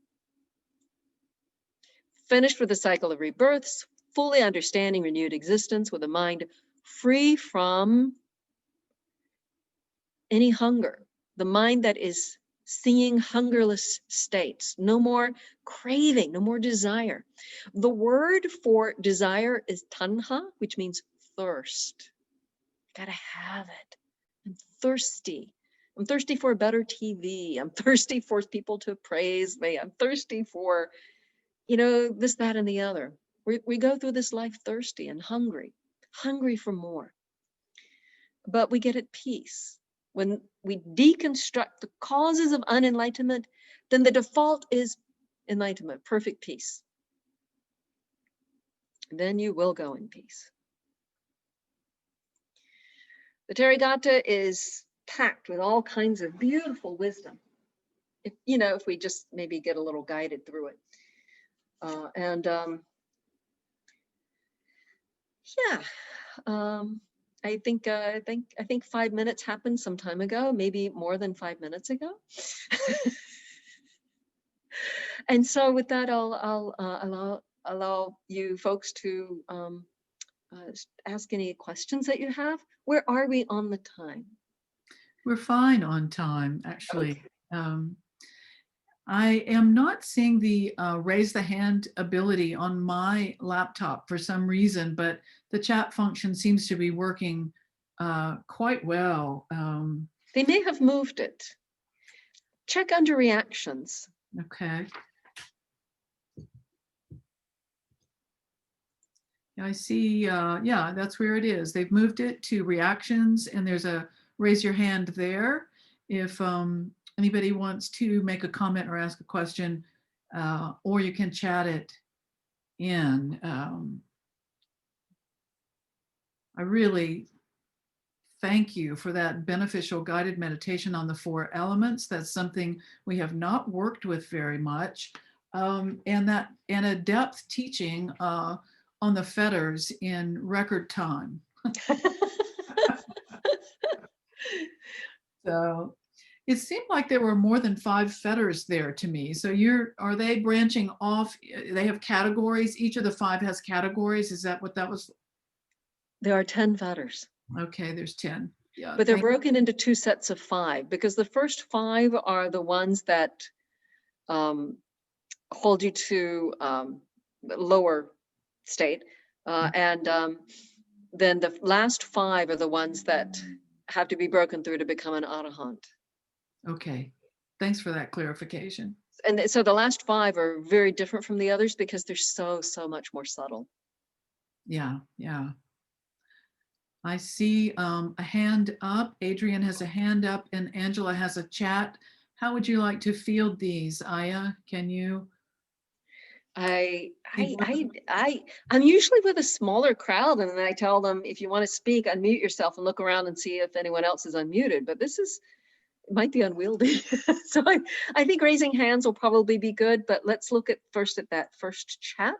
Finished with the cycle of rebirths, fully understanding renewed existence with a mind free from any hunger, the mind that is seeing hungerless states, no more craving, no more desire. The word for desire is tanha, which means thirst. Gotta have it. I'm thirsty. I'm thirsty for a better TV. I'm thirsty for people to praise me. I'm thirsty for, this, that, and the other. We go through this life thirsty and hungry for more. But we get at peace. When we deconstruct the causes of unenlightenment, then the default is enlightenment, perfect peace. Then you will go in peace. The therigatha is packed with all kinds of beautiful wisdom. If we just maybe get a little guided through it. I think 5 minutes happened some time ago, maybe more than 5 minutes ago. And so with that, I'll allow you folks to ask any questions that you have. Where are we on the time? We're fine on time, actually. Okay. I am not seeing the raise the hand ability on my laptop for some reason, but the chat function seems to be working quite well. They may have moved it. Check under reactions. Okay. I see, yeah, that's where it is. They've moved it to reactions, and there's a raise your hand there. If anybody wants to make a comment or ask a question, or you can chat it in. I really thank you for that beneficial guided meditation on the four elements. That's something we have not worked with very much. And a depth teaching on the fetters in record time. So it seemed like there were more than 5 fetters there to me. So are they branching off? They have categories. Each of the 5 has categories. Is that what that was? There are 10 fetters. Okay, there's 10. Yeah. But they're broken into 2 sets of 5 because the first 5 are the ones that hold you to lower state. And then the last 5 are the ones that have to be broken through to become an arahant. Okay, thanks for that clarification. And so the last 5 are very different from the others because they're so much more subtle. Yeah. I see a hand up. Adrian has a hand up and Angela has a chat. How would you like to field these, Ayya? Can you? I'm usually with a smaller crowd, and then I tell them, if you want to speak, unmute yourself and look around and see if anyone else is unmuted. But it might be unwieldy. So I think raising hands will probably be good, but let's look at that first chat.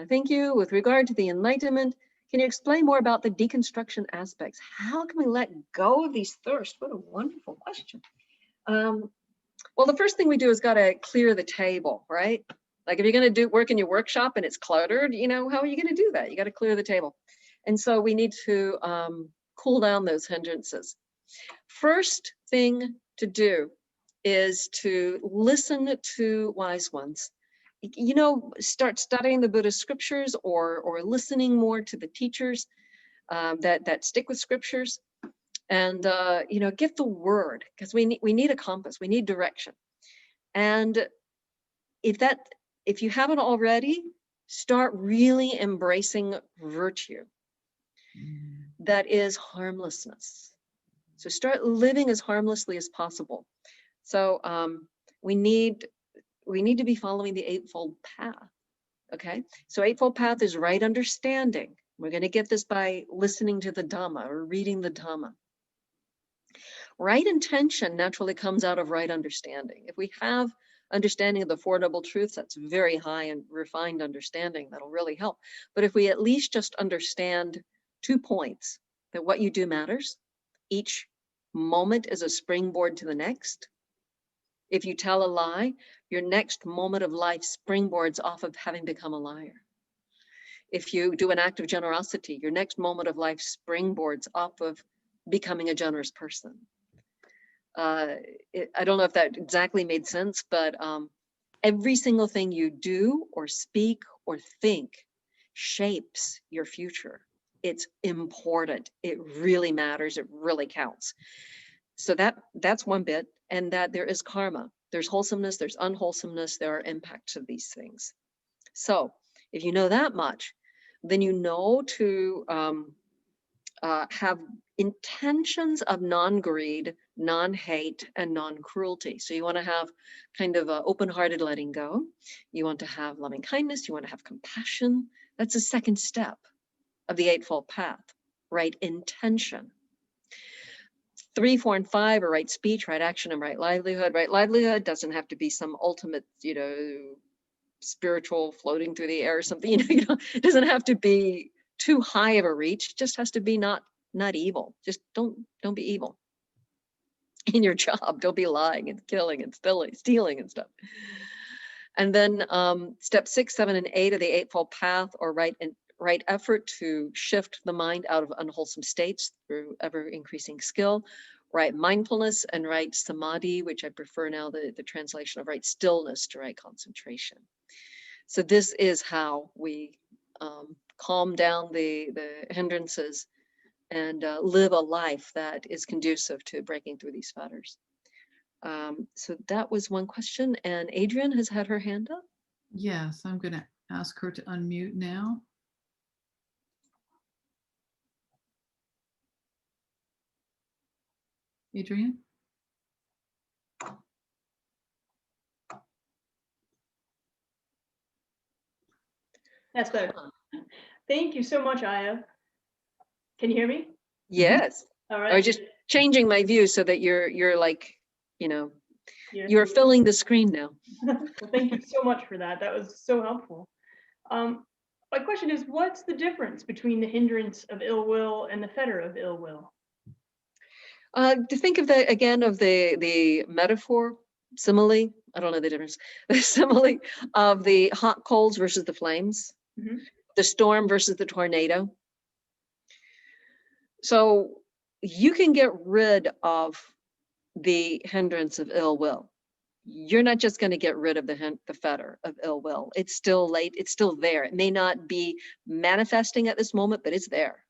Thank you. With regard to the enlightenment, can you explain more about the deconstruction aspects? How can we let go of these thirsts? What a wonderful question. Well, the first thing we do is got to clear the table, right? Like if you're going to do work in your workshop and it's cluttered, you know, how are you going to do that? You got to clear the table. And so we need to cool down those hindrances. First thing to do is to listen to wise ones. You know, start studying the Buddhist scriptures or listening more to the teachers that stick with scriptures. And you know, get the word, because we need a compass, we need direction. And if you haven't already, start really embracing virtue. That is harmlessness. So start living as harmlessly as possible. So we need to be following the Eightfold Path. Okay, so Eightfold Path is right understanding. We're going to get this by listening to the Dhamma or reading the Dhamma. Right intention naturally comes out of right understanding. If we have understanding of the Four Noble Truths, that's very high and refined understanding, that'll really help. But if we at least just understand 2 points, that what you do matters, each moment is a springboard to the next. If you tell a lie, your next moment of life springboards off of having become a liar. If you do an act of generosity, your next moment of life springboards off of becoming a generous person. I don't know if that exactly made sense, but every single thing you do or speak or think shapes your future. It's important. It really matters. It really counts. So that's one bit, and that there is karma. There's wholesomeness, there's unwholesomeness, there are impacts of these things. So if you know that much, then you know to have intentions of non-greed, non-hate, and non-cruelty. So you want to have kind of an open-hearted letting go. You want to have loving kindness. You want to have compassion. That's the second step of the Eightfold Path, right intention. 3, 4, and 5 are right speech, right action, and right livelihood. Right livelihood doesn't have to be some ultimate, you know, spiritual floating through the air or something. You know, it doesn't have to be too high of a reach. It just has to be not evil. Just don't be evil in your job. Don't be lying and killing and stealing and stuff. And then step 6, 7, and 8 of the Eightfold Path, or right effort to shift the mind out of unwholesome states through ever increasing skill, right mindfulness, and right samadhi, which I prefer now the translation of right stillness to right concentration. So this is how we calm down the hindrances and live a life that is conducive to breaking through these fetters. So that was one question, and Adrienne has had her hand up. Yes, I'm going to ask her to unmute now. Adrienne? That's better. Thank you so much, Ayya. Can you hear me? Yes. All I right. was just changing my view so that you're like, you know, you're filling the screen now. Well, thank you so much for that. That was so helpful. My question is, what's the difference between the hindrance of ill will and the fetter of ill will? To think of the again of the metaphor, simile. I don't know the difference. The simile of the hot coals versus the flames, the storm versus the tornado. So you can get rid of the hindrance of ill will. You're not just going to get rid of the fetter of ill will. It's still late. It's still there. It may not be manifesting at this moment, but it's there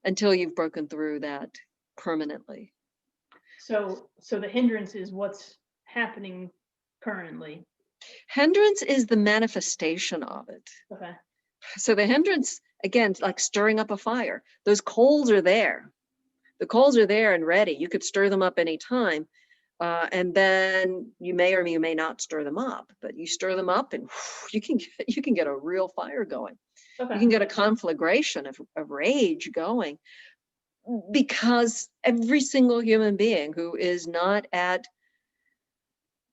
until you've broken through that permanently. So the hindrance is what's happening currently. Hindrance is the manifestation of it. Okay. So the hindrance, again, like stirring up a fire. Those coals are there. The coals are there and ready. You could stir them up anytime. And then you may or you may not stir them up, but you stir them up and you can get a real fire going. Okay. You can get a conflagration of rage going, because every single human being who is not at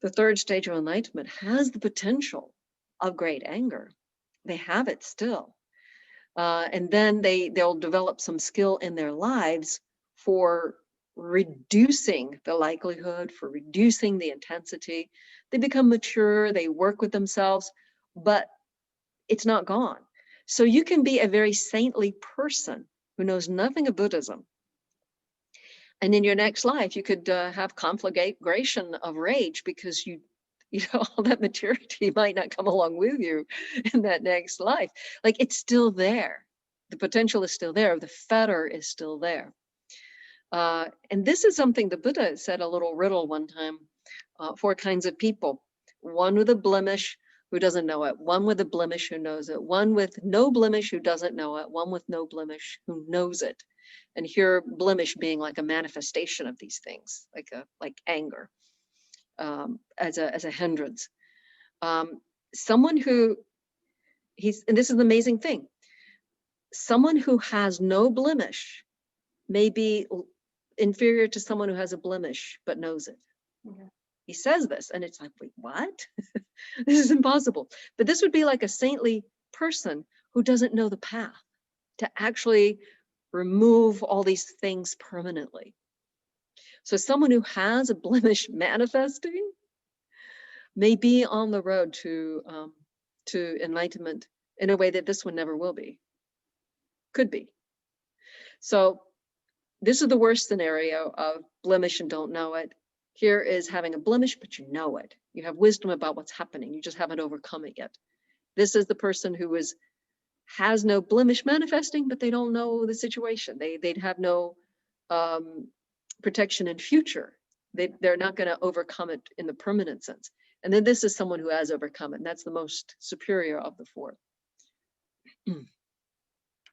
the third stage of enlightenment has the potential of great anger. They have it still. And then they'll develop some skill in their lives for reducing the likelihood, for reducing the intensity. They become mature, they work with themselves, but it's not gone. So you can be a very saintly person who knows nothing of Buddhism. And in your next life, you could have conflagration of rage because you know, all that maturity might not come along with you in that next life. Like, it's still there. The potential is still there. The fetter is still there. And this is something the Buddha said, a little riddle one time, 4 kinds of people. One with a blemish who doesn't know it, one with a blemish who knows it, one with no blemish who doesn't know it, one with no blemish who knows it. And here, blemish being like a manifestation of these things, like anger, as a hindrance. Someone who and this is the amazing thing, someone who has no blemish may be inferior to someone who has a blemish but knows it. Okay. He says this, and it's like, wait, what? This is impossible. But this would be like a saintly person who doesn't know the path to actually remove all these things permanently. So someone who has a blemish manifesting may be on the road to enlightenment in a way that this one never will be. Could be. So this is the worst scenario of blemish and don't know it. Here is having a blemish, but you know it. You have wisdom about what's happening. You just haven't overcome it yet. This is the person who has no blemish manifesting, but they don't know the situation. They'd have no protection in future. They're not going to overcome it in the permanent sense. And then this is someone who has overcome it. And that's the most superior of the 4.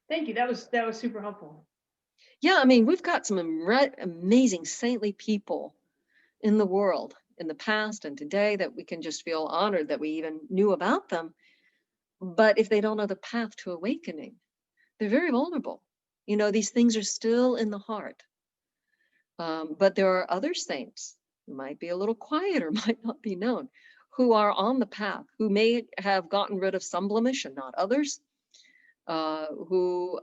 Thank you. That was super helpful. Yeah, I mean, we've got some amazing saintly people in the world, in the past and today, that we can just feel honored that we even knew about them. But if they don't know the path to awakening, they're very vulnerable. You know, these things are still in the heart. But there are other saints who might be a little quieter, might not be known, who are on the path, who may have gotten rid of some blemish and not others, who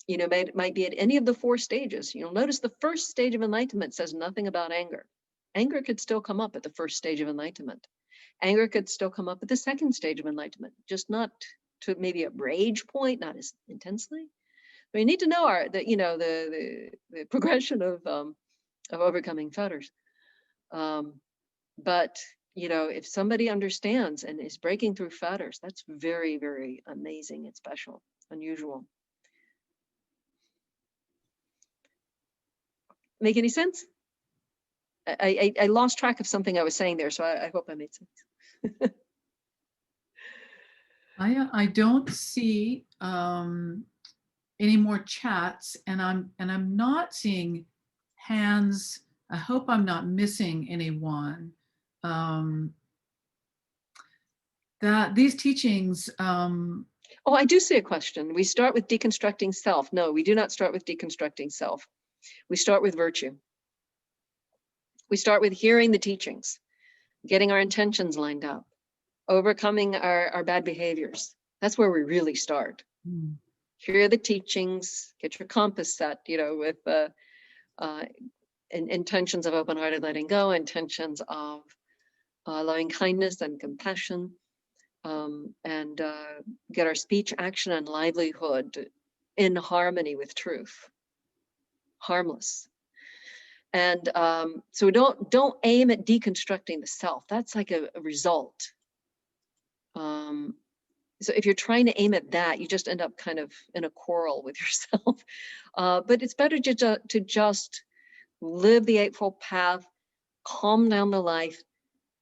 you know, might be at any of the 4 stages. You'll notice the first stage of enlightenment says nothing about anger. Anger could still come up at the first stage of enlightenment. Anger could still come up at the second stage of enlightenment, just not to maybe a rage point, not as intensely. But you need to know the progression of overcoming fetters. But you know, if somebody understands and is breaking through fetters, that's very, very amazing and special, unusual. Make any sense? I lost track of something I was saying there, so I hope I made sense. I don't see any more chats, and I'm not seeing hands. I hope I'm not missing anyone. That these teachings. Oh, I do see a question. We start with deconstructing self. No, we do not start with deconstructing self. We start with virtue. We start with hearing the teachings, getting our intentions lined up, overcoming our bad behaviors. That's where we really start. Hear the teachings, get your compass set, you know, with intentions of open-hearted letting go, intentions of loving kindness and compassion, and get our speech, action, and livelihood in harmony with truth, harmless. And so don't aim at deconstructing the self. That's like a result. So if you're trying to aim at that, you just end up kind of in a quarrel with yourself. But it's better to just live the Eightfold Path, calm down the life,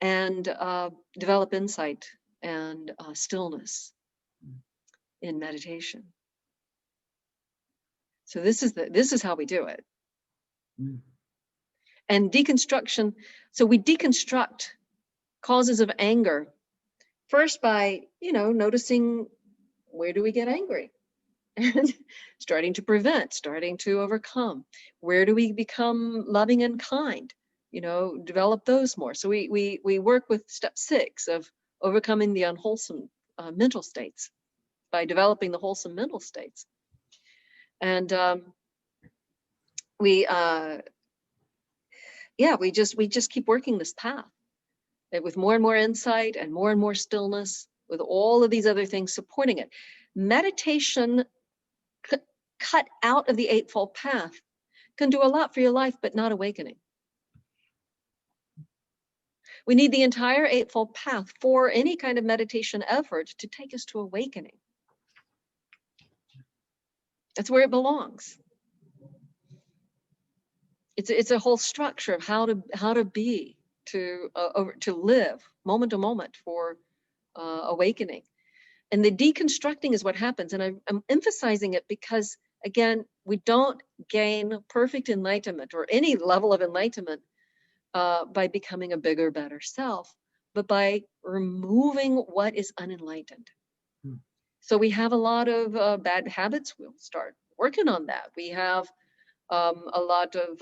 and develop insight and stillness in meditation. So this is how we do it. And deconstruction, so we deconstruct causes of anger first by, you know, noticing where do we get angry and starting to prevent, starting to overcome. Where do we become loving and kind? You know, develop those more. So we work with step 6 of overcoming the unwholesome mental states by developing the wholesome mental states. And we just keep working this path with more and more insight and more stillness, with all of these other things supporting it. Meditation cut out of the Eightfold Path can do a lot for your life, but not awakening. We need the entire Eightfold Path for any kind of meditation effort to take us to awakening. That's where it belongs. It's a whole structure of how to be, to live moment to moment for awakening. And the deconstructing is what happens. And I'm emphasizing it because, again, we don't gain perfect enlightenment or any level of enlightenment by becoming a bigger, better self, but by removing what is unenlightened. So we have a lot of bad habits. We'll start working on that. We have a lot of,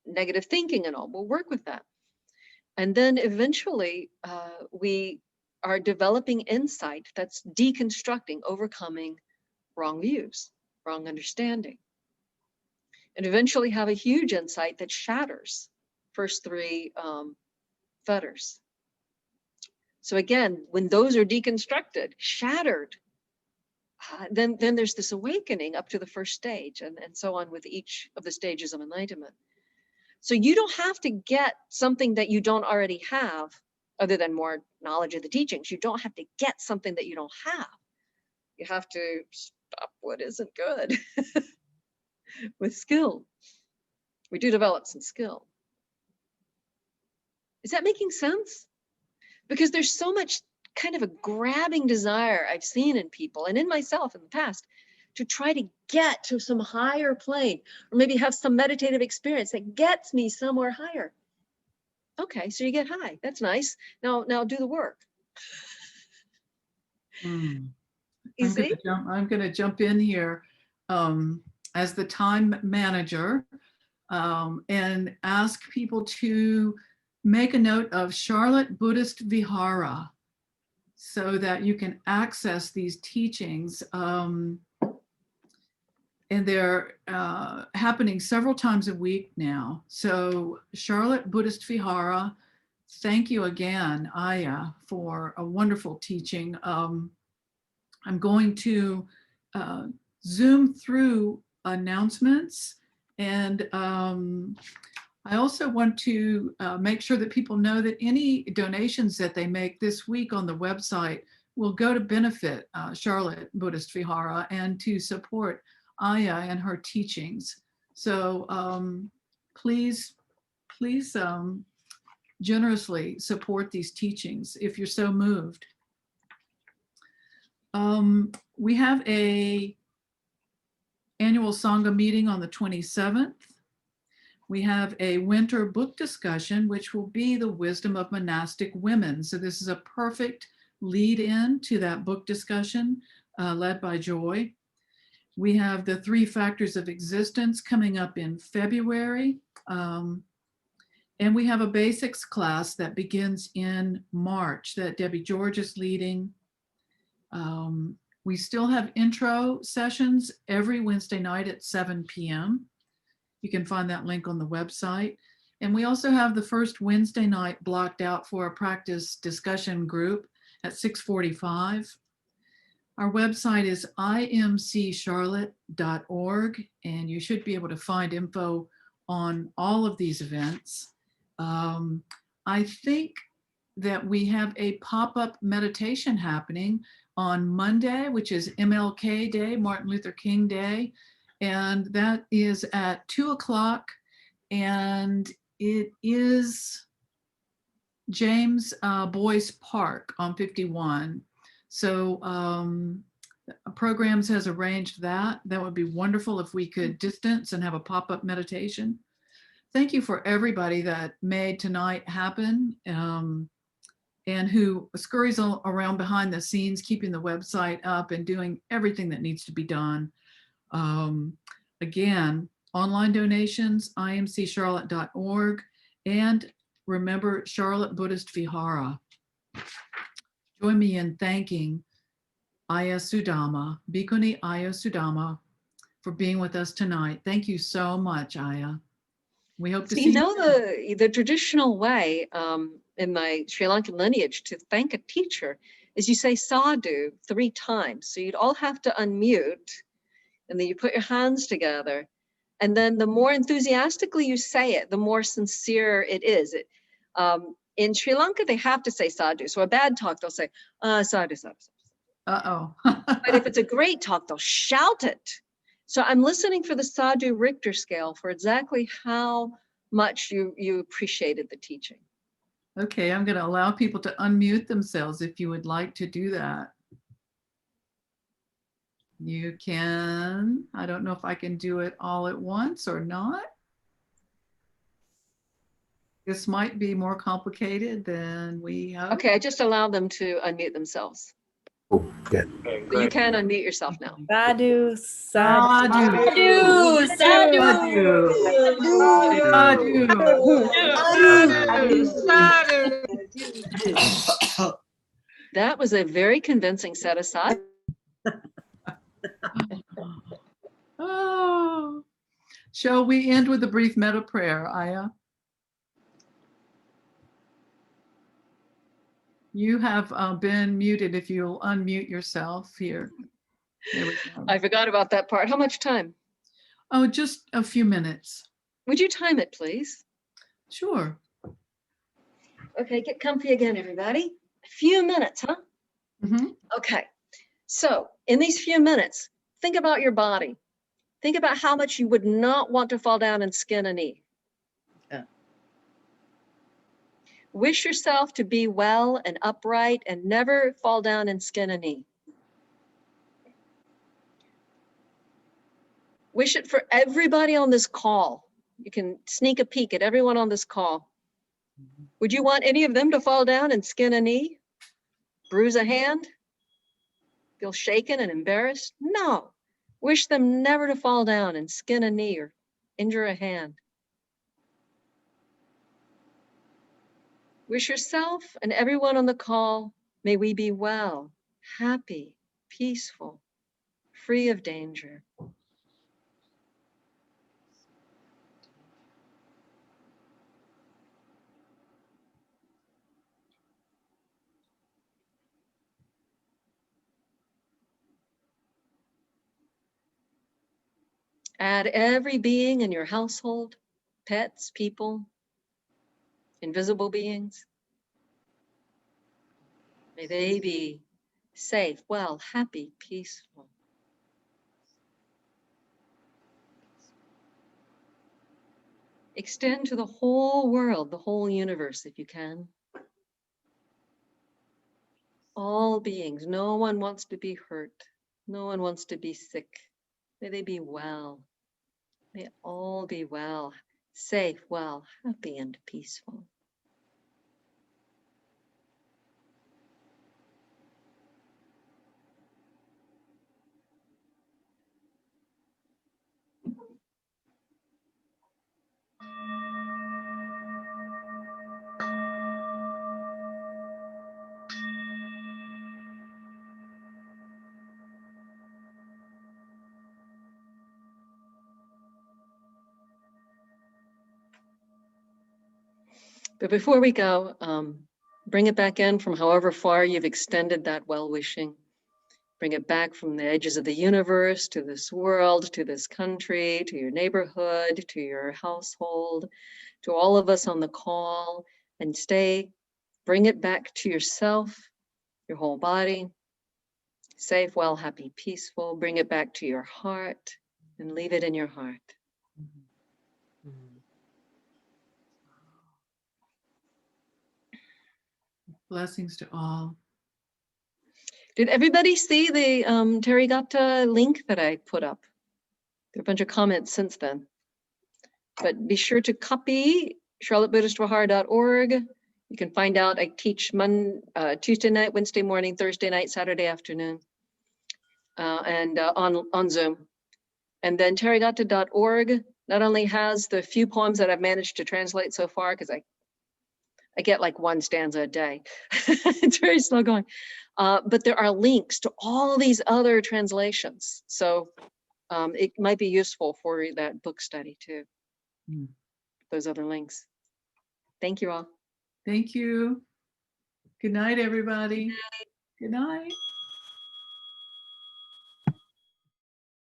negative thinking and all. We'll work with that. And then eventually we are developing insight that's deconstructing, overcoming wrong views, wrong understanding. And eventually have a huge insight that shatters first three fetters. So again, when those are deconstructed, shattered, then there's this awakening up to the first stage, and so on with each of the stages of enlightenment. So you don't have to get something that you don't already have, other than more knowledge of the teachings. You don't have to get something that you don't have. You have to stop what isn't good with skill. We do develop some skill. Is that making sense? Because there's so much kind of a grabbing desire I've seen in people and in myself in the past to try to get to some higher plane, or maybe have some meditative experience that gets me somewhere higher. Okay, so you get high. That's nice. Now do the work. You see? I'm going to jump in here as the time manager and ask people to make a note of Charlotte Buddhist Vihara so that you can access these teachings. And they're happening several times a week now. So Charlotte Buddhist Vihara, thank you again, Ayya, for a wonderful teaching. I'm going to zoom through announcements, and I also want to make sure that people know that any donations that they make this week on the website will go to benefit Charlotte Buddhist Vihara and to support Ayya and her teachings. So please generously support these teachings if you're so moved. We have a annual Sangha meeting on the 27th. We have a winter book discussion, which will be The Wisdom of Monastic Women. So this is a perfect lead in to that book discussion led by Joy. We have the 3 Factors of Existence coming up in February. And we have a basics class that begins in March that Debbie George is leading. We still have intro sessions every Wednesday night at 7 p.m. You can find that link on the website. And we also have the first Wednesday night blocked out for a practice discussion group at 6:45. Our website is imccharlotte.org, and you should be able to find info on all of these events. I think that we have a pop-up meditation happening on Monday, which is MLK Day, Martin Luther King Day, and that is at 2:00, and it is James Boyce Park on 51. So Programs has arranged that. That would be wonderful if we could distance and have a pop-up meditation. Thank you for everybody that made tonight happen and who scurries around behind the scenes, keeping the website up and doing everything that needs to be done. Again, online donations, imccharlotte.org, and remember Charlotte Buddhist Vihara. Join me in thanking Ayya Sudhamma, Bhikkhuni Ayya Sudhamma, for being with us tonight. Thank you so much, Ayya. We hope to So see you know the traditional way in my Sri Lankan lineage to thank a teacher is you say sadhu 3 times. So you'd all have to unmute, and then you put your hands together. And then the more enthusiastically you say it, the more sincere it is. In Sri Lanka, they have to say sadhu. So a bad talk, they'll say, sadhu, sadhu, sadhu. Uh-oh. But if it's a great talk, they'll shout it. So I'm listening for the sadhu Richter scale for exactly how much you appreciated the teaching. Okay, I'm going to allow people to unmute themselves if you would like to do that. You can. I don't know if I can do it all at once or not. This might be more complicated than we hope. Okay, I just allowed them to unmute themselves. Oh, good. So you can unmute yourself now. Sadhu, Sadhu. sadhu, Sadhu. That was a very convincing set aside. Oh. Shall we end with a brief metta prayer, Ayya? You have been muted. If you'll unmute yourself here. There we go. I forgot about that part. How much time? Oh, just a few minutes. Would you time it, please? Sure. Okay, get comfy again, everybody. A few minutes, huh? Mhm. Okay, so in these few minutes, think about your body. Think about how much you would not want to fall down and skin a knee. Yeah. Wish yourself to be well and upright and never fall down and skin a knee. Wish it for everybody on this call. You can sneak a peek at everyone on this call. Would you want any of them to fall down and skin a knee? Bruise a hand? Feel shaken and embarrassed? No. Wish them never to fall down and skin a knee or injure a hand. Wish yourself and everyone on the call, may we be well, happy, peaceful, free of danger. Add every being in your household, pets, people, invisible beings. May they be safe, well, happy, peaceful. Extend to the whole world, the whole universe, if you can. All beings, no one wants to be hurt. No one wants to be sick. May they be well. May all be well, safe, well, happy, and peaceful. But before we go, bring it back in from however far you've extended that well-wishing. Bring it back from the edges of the universe to this world, to this country, to your neighborhood, to your household, to all of us on the call, and bring it back to yourself, your whole body, safe, well, happy, peaceful. Bring it back to your heart and leave it in your heart. Blessings to all. Did everybody see the therigatha link that I put up? There are a bunch of comments since then. But be sure to copy charlottebuddhistvihara.org. You can find out I teach Tuesday night, Wednesday morning, Thursday night, Saturday afternoon, and on Zoom. And then therigatha.org not only has the few poems that I've managed to translate so far, because I get like one stanza a day. It's very slow going. But there are links to all these other translations. So it might be useful for that book study too. Mm. Those other links. Thank you all. Thank you. Good night, everybody. Good night.